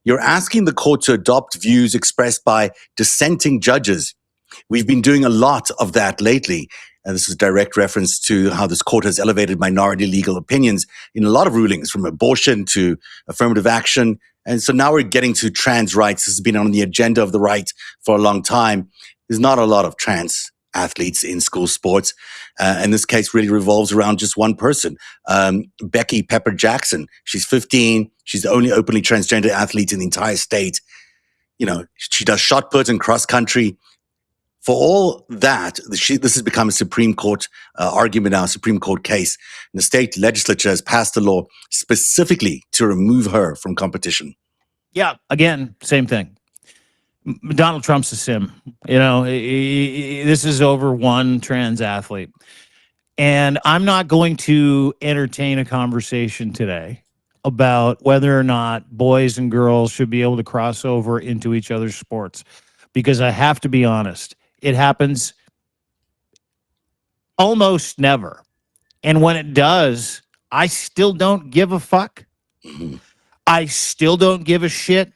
"You're asking the court to adopt views expressed by dissenting judges. We've been doing a lot of that lately." And this is direct reference to how this court has elevated minority legal opinions in a lot of rulings, from abortion to affirmative action. And so now we're getting to trans rights. This has been on the agenda of the right for a long time. There's not a lot of trans athletes in school sports. And this case really revolves around just one person, Becky Pepper Jackson. She's 15. She's the only openly transgender athlete in the entire state. You know, she does shot put and cross country. For all that, this has become a Supreme Court argument now, a Supreme Court case. And the state legislature has passed a law specifically to remove her from competition. Yeah, again, same thing. Donald Trump's a sim. You know, this is over one trans athlete. And I'm not going to entertain a conversation today about whether or not boys and girls should be able to cross over into each other's sports, because I have to be honest, it happens almost never. And when it does, I still don't give a fuck. I still don't give a shit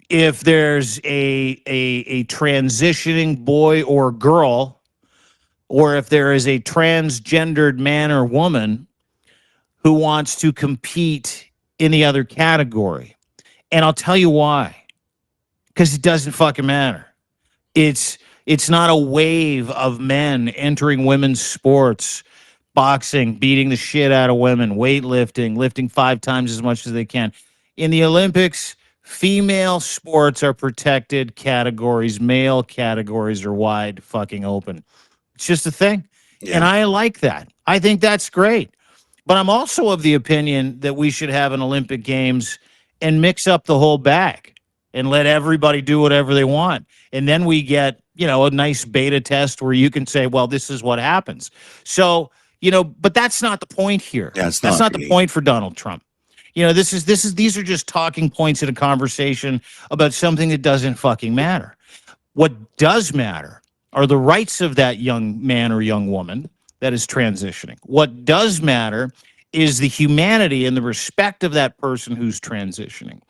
if there's a transitioning boy or girl, or if there is a transgendered man or woman who wants to compete in the other category. And I'll tell you why. Because it doesn't fucking matter. It's not a wave of men entering women's sports, boxing, beating the shit out of women, weightlifting, lifting 5 times as much as they can. In the Olympics, female sports are protected categories, male categories are wide fucking open. It's just a thing. Yeah. And I like that. I think that's great. But I'm also of the opinion that we should have an Olympic Games and mix up the whole bag and let everybody do whatever they want. And then we get, a nice beta test where you can say, well, this is what happens. So, but that's not the point here. Yeah, it's That's not not really. the point for Donald Trump. These are just talking points in a conversation about something that doesn't fucking matter. What does matter are the rights of that young man or young woman that is transitioning. What does matter is the humanity and the respect of that person who's transitioning.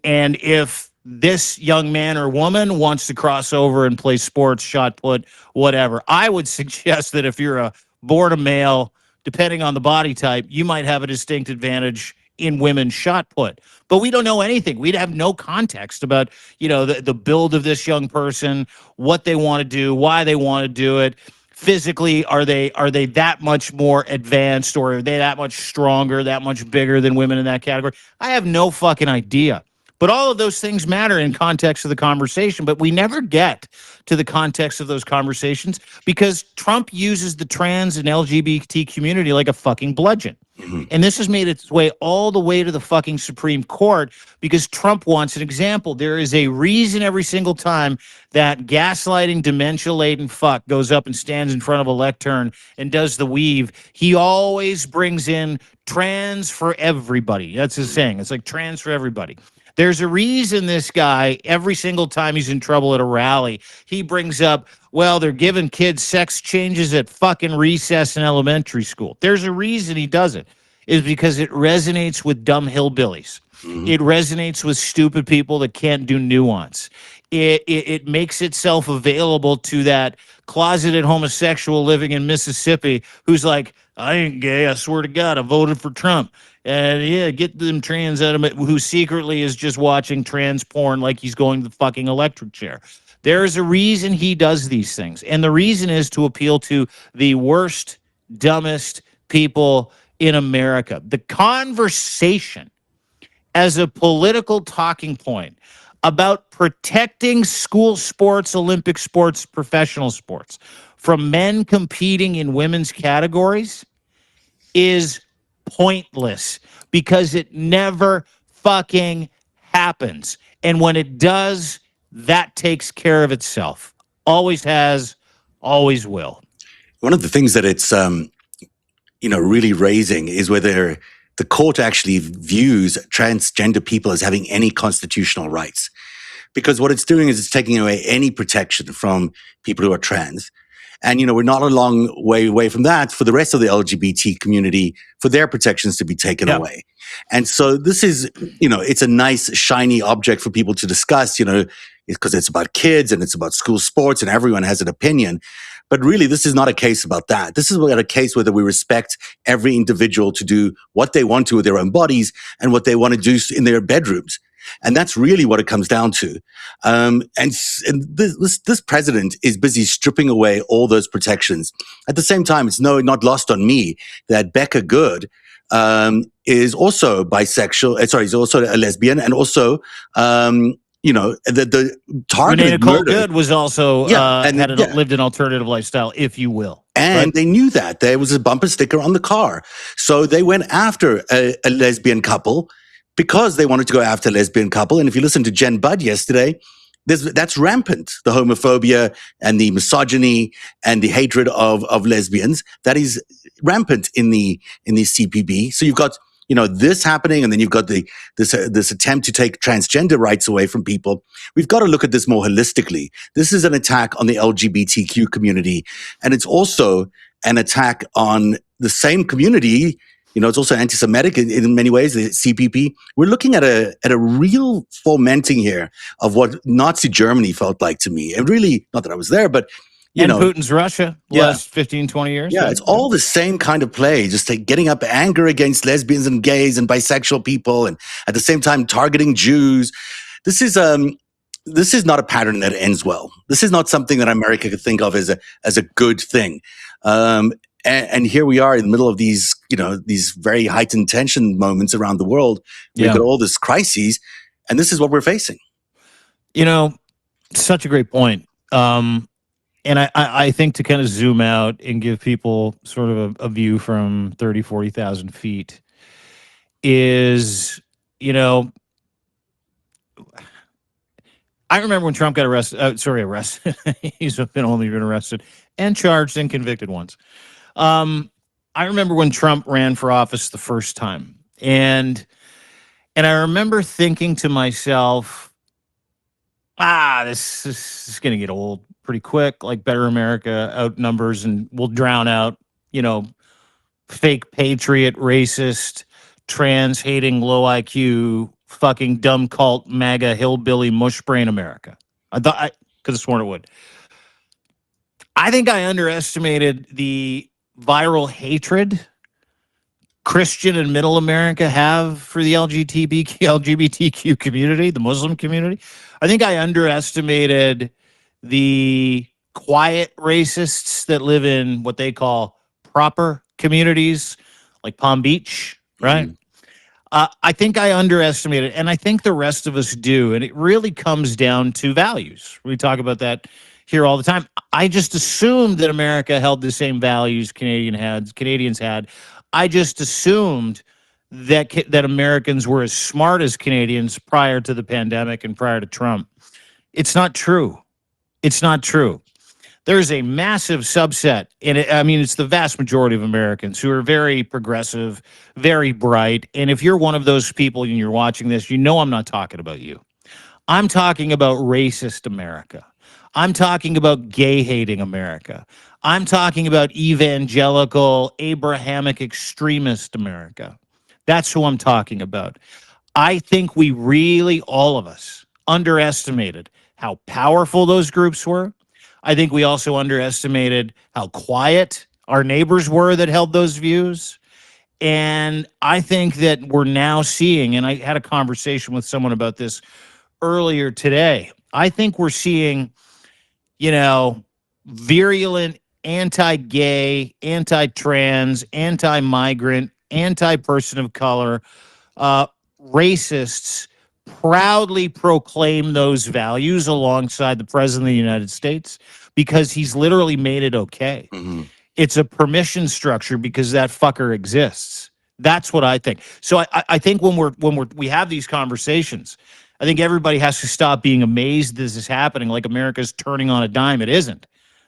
And if this young man or woman wants to cross over and play sports, shot put, whatever, I would suggest that if you're born a male, depending on the body type, you might have a distinct advantage in women's shot put. But we don't know anything. We'd have no context about, the build of this young person, what they want to do, why they want to do it. Physically, are they that much more advanced, or are they that much stronger, that much bigger than women in that category? I have no fucking idea. But all of those things matter in context of the conversation, but we never get to the context of those conversations because Trump uses the trans and LGBT community like a fucking bludgeon. Mm-hmm. And this has made its way all the way to the fucking Supreme Court because Trump wants an example. There is a reason every single time that gaslighting, dementia-laden fuck goes up and stands in front of a lectern and does the weave. He always brings in trans for everybody. That's his saying. It's like trans for everybody. There's a reason this guy, every single time he's in trouble at a rally, he brings up, well, they're giving kids sex changes at fucking recess in elementary school. There's a reason he does it, is because it resonates with dumb hillbillies. Mm-hmm. It resonates with stupid people that can't do nuance. It makes itself available to that closeted homosexual living in Mississippi who's like, I ain't gay. I swear to God, I voted for Trump. And yeah, get them trans out of it, who secretly is just watching trans porn like he's going to the fucking electric chair. There's a reason he does these things. And the reason is to appeal to the worst, dumbest people in America. The conversation as a political talking point about protecting school sports, Olympic sports, professional sports from men competing in women's categories is pointless because it never fucking happens. And when it does, that takes care of itself. Always has, always will. One of the things that it's, really raising is whether the court actually views transgender people as having any constitutional rights. Because what it's doing is it's taking away any protection from people who are trans. And, we're not a long way away from that for the rest of the LGBT community, for their protections to be taken away. And so this is, it's a nice, shiny object for people to discuss, because it's about kids and it's about school sports and everyone has an opinion. But really, this is not a case about that. This is about a case whether we respect every individual to do what they want to with their own bodies and what they want to do in their bedrooms. And that's really what it comes down to. And this president is busy stripping away all those protections. At the same time, it's not lost on me that Becca Good is also bisexual. He's also a lesbian, and also, the targeted Renee Nicole murder. Good was also lived an alternative lifestyle, if you will. And they knew that. There was a bumper sticker on the car. So they went after a lesbian couple because they wanted to go after a lesbian couple. And if you listen to Jen Budd yesterday, that's rampant. The homophobia and the misogyny and the hatred of lesbians, that is rampant in the CPB. So you've got this happening, and then you've got this attempt to take transgender rights away from people. We've got to look at this more holistically. This is an attack on the LGBTQ community, and it's also an attack on the same community It's also anti-Semitic in many ways, the CPP. We're looking at a real fomenting here of what Nazi Germany felt like to me. And really, not that I was there, but, and Putin's Russia Yeah. last 15, 20 years. Yeah, it's all the same kind of play, just getting up anger against lesbians and gays and bisexual people, and at the same time targeting Jews. This is not a pattern that ends well. This is not something that America could think of as a good thing. And here we are in the middle of these very heightened tension moments around the world. We've got all this crises, and this is what we're facing. Such a great point. And I think to kind of zoom out and give people sort of a view from 30, 40,000 feet is, I remember when Trump got arrested. Arrested. He's only been arrested and charged and convicted once. I remember when Trump ran for office the first time. And I remember thinking to myself, this is going to get old pretty quick. Like Better America outnumbers and will drown out, fake patriot, racist, trans hating, low IQ, fucking dumb cult, MAGA, hillbilly, mushbrain America. I could have sworn it would. I think I underestimated the viral hatred Christian and middle America have for the LGBTQ community, the Muslim community. I think I underestimated the quiet racists that live in what they call proper communities, like Palm Beach, right? Mm-hmm. I think I underestimated, and I think the rest of us do, and it really comes down to values. We talk about that here all the time. I just assumed that America held the same values Canadians had. I just assumed that Americans were as smart as Canadians prior to the pandemic and prior to Trump. It's not true. It's not true. There's a massive subset, and it's the vast majority of Americans who are very progressive, very bright. And if you're one of those people and you're watching this, I'm not talking about you. I'm talking about racist America. I'm talking about gay-hating America. I'm talking about evangelical, Abrahamic extremist America. That's who I'm talking about. I think we really, all of us, underestimated how powerful those groups were. I think we also underestimated how quiet our neighbors were that held those views. And I think that we're now seeing, and I had a conversation with someone about this earlier today, I think we're seeing, virulent anti-gay, anti-trans, anti-migrant, anti-person of color, racists proudly proclaim those values alongside the president of the United States because he's literally made it okay. Mm-hmm. It's a permission structure because that fucker exists. That's what I think. So I think when we have these conversations, I think everybody has to stop being amazed this is happening, like America's turning on a dime. It isn't.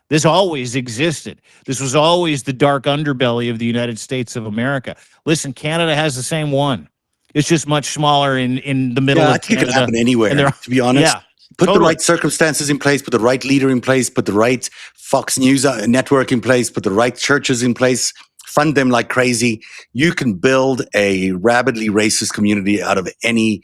This always existed. This was always the dark underbelly of the United States of America. Listen, Canada has the same one. It's just much smaller in the middle of Canada. I think it can happen anywhere, to be honest. Yeah, put the right circumstances in place, put the right leader in place, put the right Fox News network in place, put the right churches in place, fund them like crazy. You can build a rabidly racist community out of any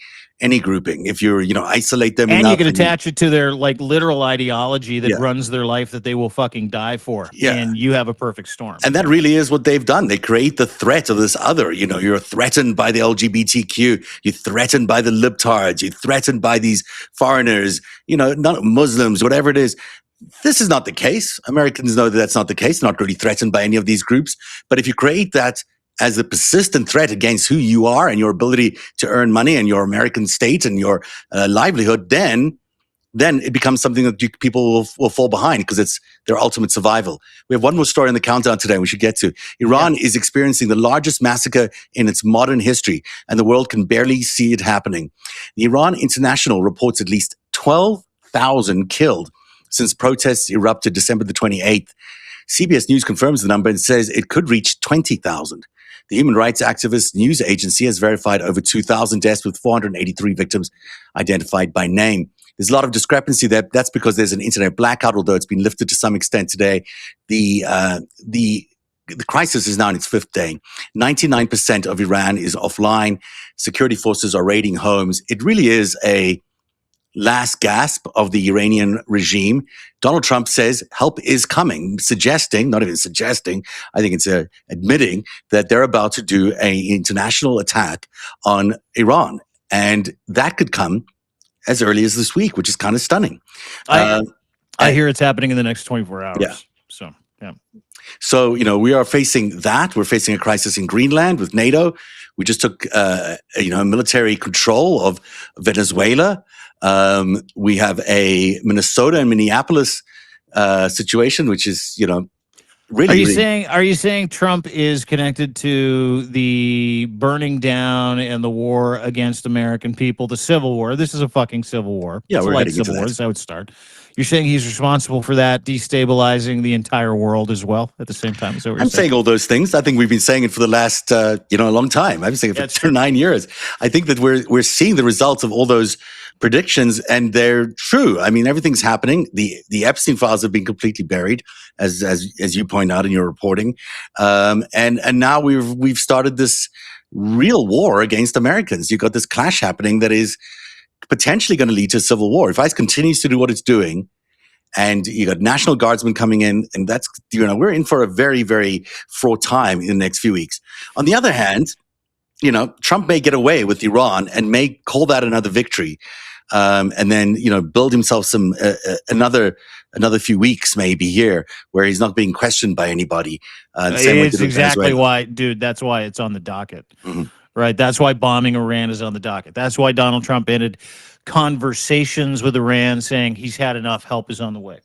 grouping if you're isolate them and enough, you can attach it to their literal ideology that runs their life that they will fucking die for, and you have a perfect storm. And that really is what they've done. They create the threat of this other. You're threatened by the LGBTQ, you're threatened by the libtards, you're threatened by these foreigners, not Muslims, whatever it is. This is not the case. Americans know that that's not the case. They're not really threatened by any of these groups. But if you create that as a persistent threat against who you are and your ability to earn money and your American state and your livelihood, then it becomes something that people will fall behind because it's their ultimate survival. We have one more story on the countdown today we should get to. Iran is experiencing the largest massacre in its modern history, and the world can barely see it happening. The Iran International reports at least 12,000 killed since protests erupted December the 28th. CBS News confirms the number and says it could reach 20,000. The human rights activist news agency has verified over 2,000 deaths with 483 victims identified by name. There's a lot of discrepancy there. That's because there's an internet blackout, although it's been lifted to some extent today. The the crisis is now in its fifth day. 99% of Iran is offline. Security forces are raiding homes. It really is a last gasp of the Iranian regime. Donald Trump says help is coming, suggesting, not even suggesting, I think it's admitting that they're about to do an international attack on Iran. And that could come as early as this week, which is kind of stunning. I hear it's happening in the next 24 hours. Yeah. So, yeah. So, we are facing that. We're facing a crisis in Greenland with NATO. We just took, military control of Venezuela. We have a Minnesota and Minneapolis situation, which is, really. Are you saying Trump is connected to the burning down and the war against American people, the Civil War? This is a fucking civil war. Yeah, it's we're a light heading into civil war. that. That's how it started. You're saying he's responsible for that, destabilizing the entire world as well at the same time? Is that what I'm saying all those things. I think we've been saying it for the last, a long time. I've been saying it for 9 years. I think that we're seeing the results of all those predictions, and they're true. I mean, everything's happening. The Epstein files have been completely buried, as you point out in your reporting, and now we've started this real war against Americans. You've got this clash happening that is potentially going to lead to a civil war if ICE continues to do what it's doing. And you got National Guardsmen coming in, and that's, we're in for a very, very fraught time in the next few weeks. On the other hand, Trump may get away with Iran and may call that another victory, and then build himself some another few weeks maybe here where he's not being questioned by anybody. It's exactly why, dude. That's why it's on the docket, right? That's why bombing Iran is on the docket. That's why Donald Trump ended conversations with Iran, saying he's had enough. Help is on the way.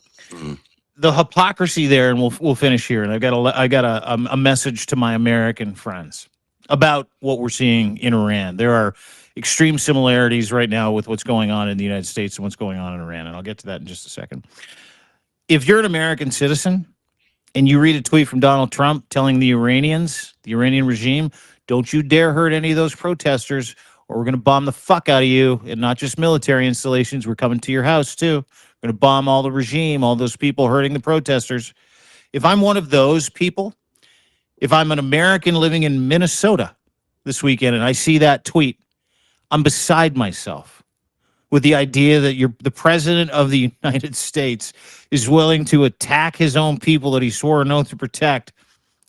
The hypocrisy there, and we'll finish here. And I got a message to my American friends about what we're seeing in Iran. There are extreme similarities right now with what's going on in the United States and what's going on in Iran, and I'll get to that in just a second. If you're an American citizen and you read a tweet from Donald Trump telling the Iranian regime, don't you dare hurt any of those protesters, or we're going to bomb the fuck out of you, and not just military installations. We're coming to your house, too. We're going to bomb all the regime, all those people hurting the protesters. If I'm one of those people, if I'm an American living in Minnesota this weekend and I see that tweet, I'm beside myself with the idea that the president of the United States is willing to attack his own people that he swore an oath to protect,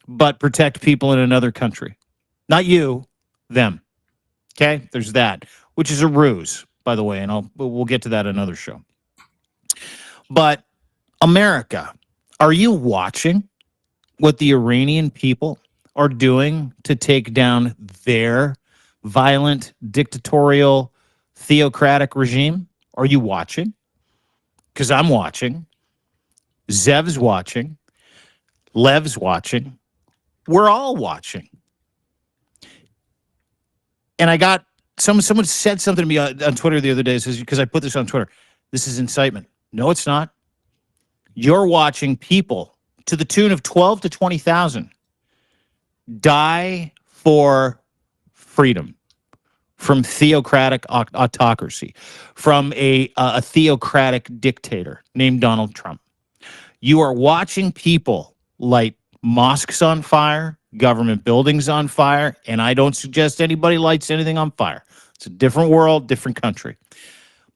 but protect people in another country. Not you, them. Okay, there's that, which is a ruse, by the way, and we'll get to that in another show. But America, are you watching what the Iranian people are doing to take down their violent, dictatorial, theocratic regime? Are you watching? Because I'm watching. Zev's watching. Lev's watching. We're all watching. And I got someone said something to me on Twitter the other day, says, because I put this on Twitter, this is incitement. No, it's not. You're watching people to the tune of 12 to 20,000 die for freedom from theocratic autocracy, from a theocratic dictator named Donald Trump. You are watching people light mosques on fire, government buildings on fire, and I don't suggest anybody lights anything on fire. It's a different world, different country.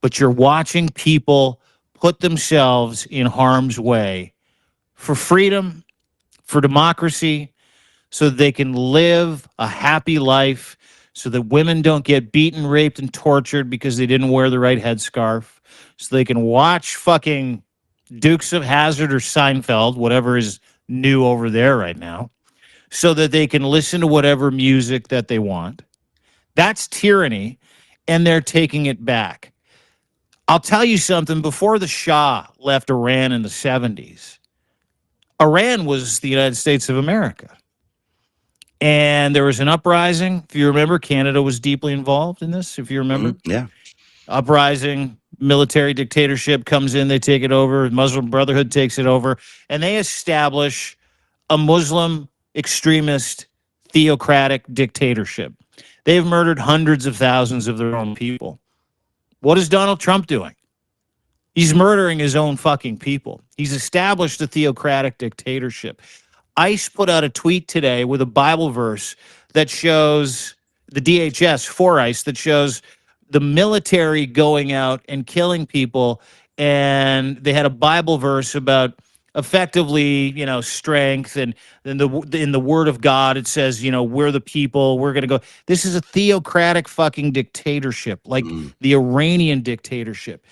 But you're watching people put themselves in harm's way for freedom, for democracy, so that they can live a happy life, so that women don't get beaten, raped, and tortured because they didn't wear the right headscarf, so they can watch fucking Dukes of Hazzard or Seinfeld, whatever is new over there right now, so that they can listen to whatever music that they want. That's tyranny, and they're taking it back. I'll tell you something. Before the Shah left Iran in the 70s, Iran was the United States of America. And there was an uprising. If you remember, Canada was deeply involved in this, if you remember. Yeah. Uprising, military dictatorship comes in, they take it over. Muslim Brotherhood takes it over. And they establish a Muslim extremist theocratic dictatorship. They've murdered hundreds of thousands of their own people. What is Donald Trump doing? He's murdering his own fucking people. He's established a theocratic dictatorship. ICE put out a tweet today with a Bible verse that shows the DHS for ICE that shows the military going out and killing people. And they had a Bible verse about effectively, strength. And then in the word of God, it says, we're the people, we're going to go. This is a theocratic fucking dictatorship, like the Iranian dictatorship.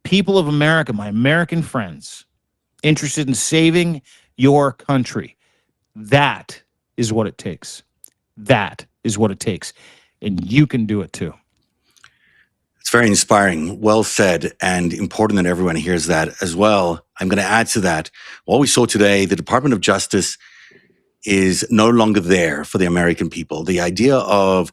People of America, my American friends, interested in saving your country. That is what it takes. That is what it takes. And you can do it too. It's very inspiring, well said, and important that everyone hears that as well. I'm going to add to that. What we saw today, the Department of Justice is no longer there for the American people. The idea of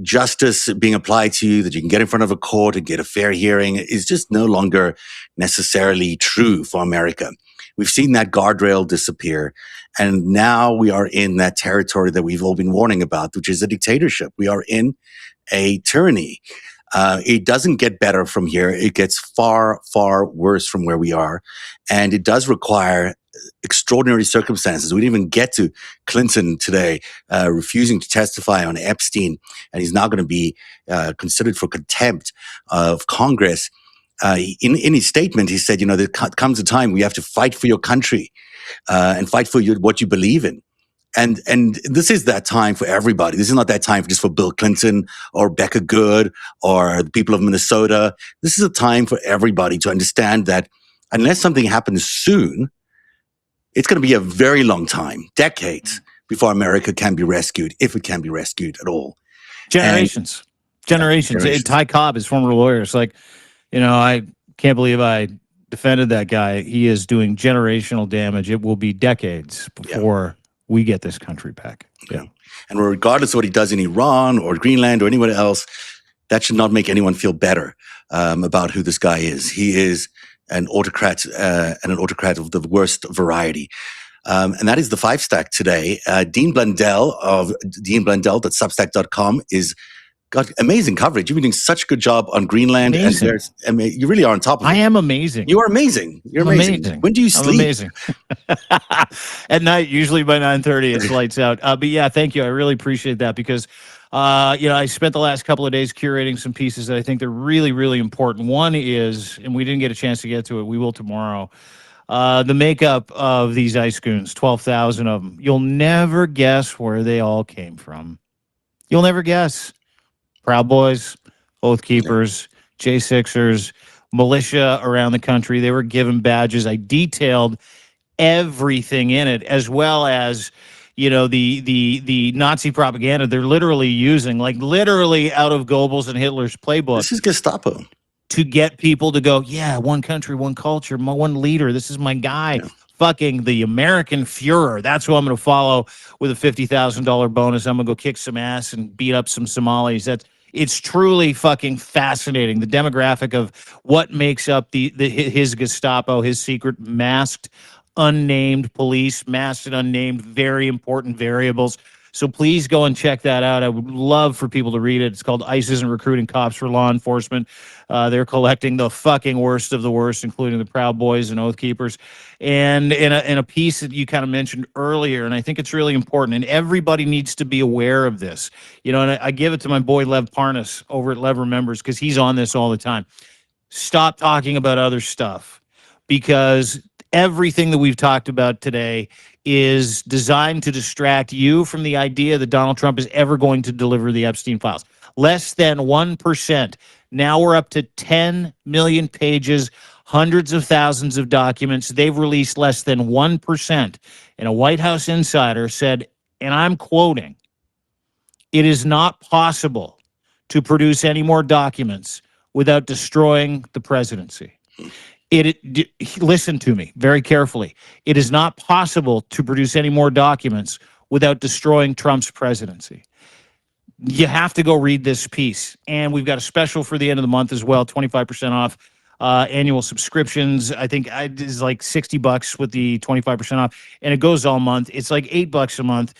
justice being applied to you, that you can get in front of a court and get a fair hearing, is just no longer necessarily true for America. We've seen that guardrail disappear. And now we are in that territory that we've all been warning about, which is a dictatorship. We are in a tyranny. It doesn't get better from here. It gets far, far worse from where we are. And it does require extraordinary circumstances. We didn't even get to Clinton today, refusing to testify on Epstein, and he's now going to be considered for contempt of Congress. In his statement, he said, there comes a time we have to fight for your country and fight for what you believe in. And this is that time for everybody. This is not that time just for Bill Clinton or Becca Good or the people of Minnesota. This is a time for everybody to understand that unless something happens soon, it's going to be a very long time, decades, before America can be rescued, if it can be rescued at all. Generations. Ty Cobb is former lawyer. It's like, I can't believe I defended that guy. He is doing generational damage. It will be decades before we get this country back. Yeah. And regardless of what he does in Iran or Greenland or anywhere else, that should not make anyone feel better about who this guy is. He is an autocrat and an autocrat of the worst variety. And that is the FiveStack today. Dean Blundell of deanblundell.substack.com is got amazing coverage. You've been doing such a good job on Greenland. Amazing. And you really are on top of it. I am amazing. You are amazing. You're amazing. When do you sleep? I'm amazing. At night, usually by 9:30, it's lights out. But yeah, thank you. I really appreciate that because, I spent the last couple of days curating some pieces that I think they're really, really important. One is, and we didn't get a chance to get to it, we will tomorrow, the makeup of these ice goons, 12,000 of them. You'll never guess where they all came from. You'll never guess. Proud Boys, Oath Keepers, J6ers, militia around the country. They were given badges. I detailed everything in it, as well as, the Nazi propaganda they're literally using, like literally out of Goebbels and Hitler's playbook. This is Gestapo. To get people to go, yeah, one country, one culture, one leader. This is my guy. Yeah. Fucking the American Fuhrer. That's who I'm going to follow with a $50,000 bonus. I'm going to go kick some ass and beat up some Somalis. It's truly fucking fascinating. The demographic of what makes up his Gestapo, his secret masked, unnamed police, masked and unnamed, very important variables. So please go and check that out. I would love for people to read it. It's called ICE Isn't Recruiting Cops for Law Enforcement. They're collecting the fucking worst of the worst, including the Proud Boys and Oath Keepers. And in a piece that you kind of mentioned earlier, and I think it's really important, and everybody needs to be aware of this. And I give it to my boy Lev Parnas over at Lev Remembers because he's on this all the time. Stop talking about other stuff because everything that we've talked about today is designed to distract you from the idea that Donald Trump is ever going to deliver the Epstein files. Less than 1%. Now we're up to 10 million pages, hundreds of thousands of documents. They've released less than 1%. And a White House insider said, and I'm quoting, "It is not possible to produce any more documents without destroying the presidency." Listen to me very carefully. It is not possible to produce any more documents without destroying Trump's presidency. You have to go read this piece. And we've got a special for the end of the month as well, 25% off annual subscriptions. I think it's like $60 with the 25% off. And it goes all month. It's like $8 a month.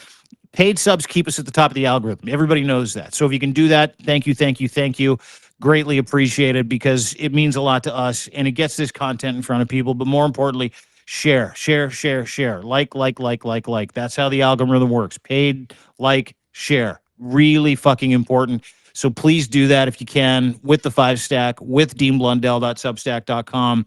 Paid subs keep us at the top of the algorithm. Everybody knows that. So if you can do that, thank you, thank you, thank you. Greatly appreciated because it means a lot to us and it gets this content in front of people. But more importantly, share, share, share, share, like. That's how the algorithm works. Paid, like, share. Really fucking important. So please do that if you can with the FiveStack, with deanblundell.substack.com.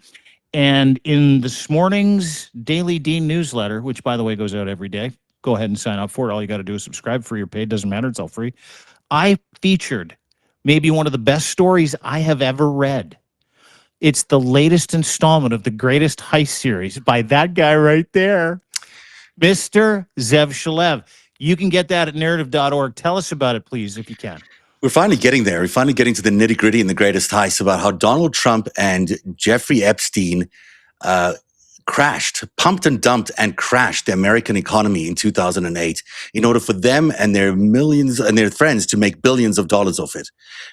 And in this morning's Daily Dean newsletter, which, by the way, goes out every day, go ahead and sign up for it. All you got to do is subscribe, free or paid. Doesn't matter. It's all free. I featured maybe one of the best stories I have ever read. It's the latest installment of the Greatest Heist series by that guy right there, Mr. Zev Shalev. You can get that at narrative.org. Tell us about it, please, if you can. We're finally getting there. We're finally getting to the nitty gritty and the greatest heist about how Donald Trump and Jeffrey Epstein pumped and dumped and crashed the American economy in 2008 in order for them and their millions and their friends to make billions of dollars off it.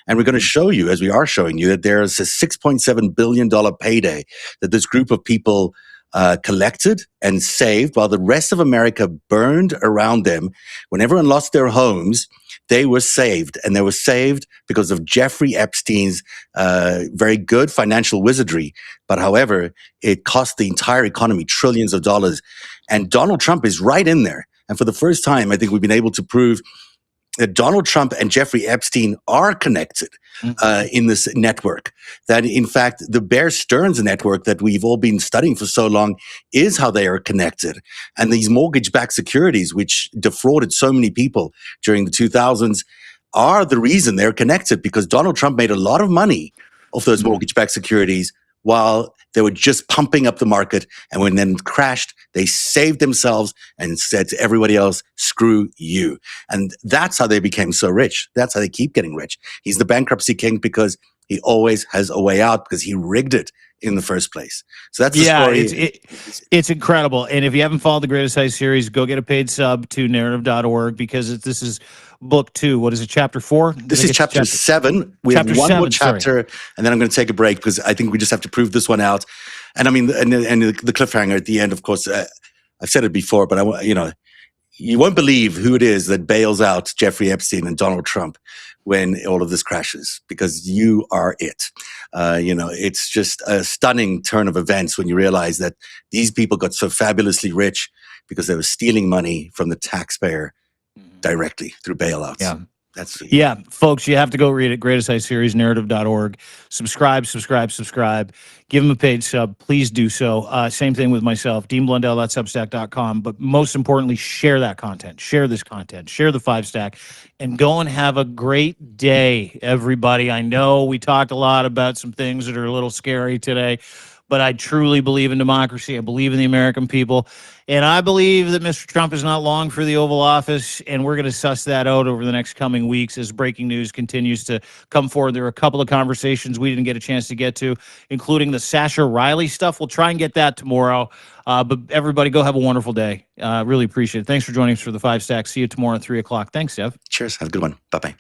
And we're going to show you, as we are showing you, that there's a $6.7 billion payday that this group of people collected and saved while the rest of America burned around them. When everyone lost their homes, they were saved, and they were saved because of Jeffrey Epstein's very good financial wizardry. But however, it cost the entire economy trillions of dollars. And Donald Trump is right in there. And for the first time, I think we've been able to prove that Donald Trump and Jeffrey Epstein are connected in this network. That, in fact, the Bear Stearns network that we've all been studying for so long is how they are connected. And these mortgage-backed securities, which defrauded so many people during the 2000s, are the reason they're connected, because Donald Trump made a lot of money off those mortgage-backed securities while they were just pumping up the market. And when then crashed, they saved themselves and said to everybody else, screw you. And that's how they became so rich. That's how they keep getting rich. He's the bankruptcy king because he always has a way out, because he rigged it in the first place. So that's the story. It's incredible. And if you haven't followed the Greatest Heist series, go get a paid sub to narrative.org, because this is book 2. What is it, chapter 4? This is chapter 7. We have one more chapter, and then I'm going to take a break because I think we just have to prove this one out. And I mean, and the cliffhanger at the end, of course, I've said it before, but you won't believe who it is that bails out Jeffrey Epstein and Donald Trump when all of this crashes, because you are it. It's just a stunning turn of events when you realize that these people got so fabulously rich because they were stealing money from the taxpayer directly through bailouts. Yeah. Folks, you have to go read it. Greatest Heist series, narrative.org. Subscribe. Give them a paid sub. Please do so. Same thing with myself, deanblundell.substack.com. But most importantly, share that content. Share this content. Share the FiveStack. And go and have a great day, everybody. I know we talked a lot about some things that are a little scary today, but I truly believe in democracy. I believe in the American people. And I believe that Mr. Trump is not long for the Oval Office, and we're going to suss that out over the next coming weeks as breaking news continues to come forward. There are a couple of conversations we didn't get a chance to get to, including the Sasha Riley stuff. We'll try and get that tomorrow. But everybody, go have a wonderful day. Really appreciate it. Thanks for joining us for the FiveStack. See you tomorrow at 3 o'clock. Thanks, Zev. Cheers. Have a good one. Bye-bye.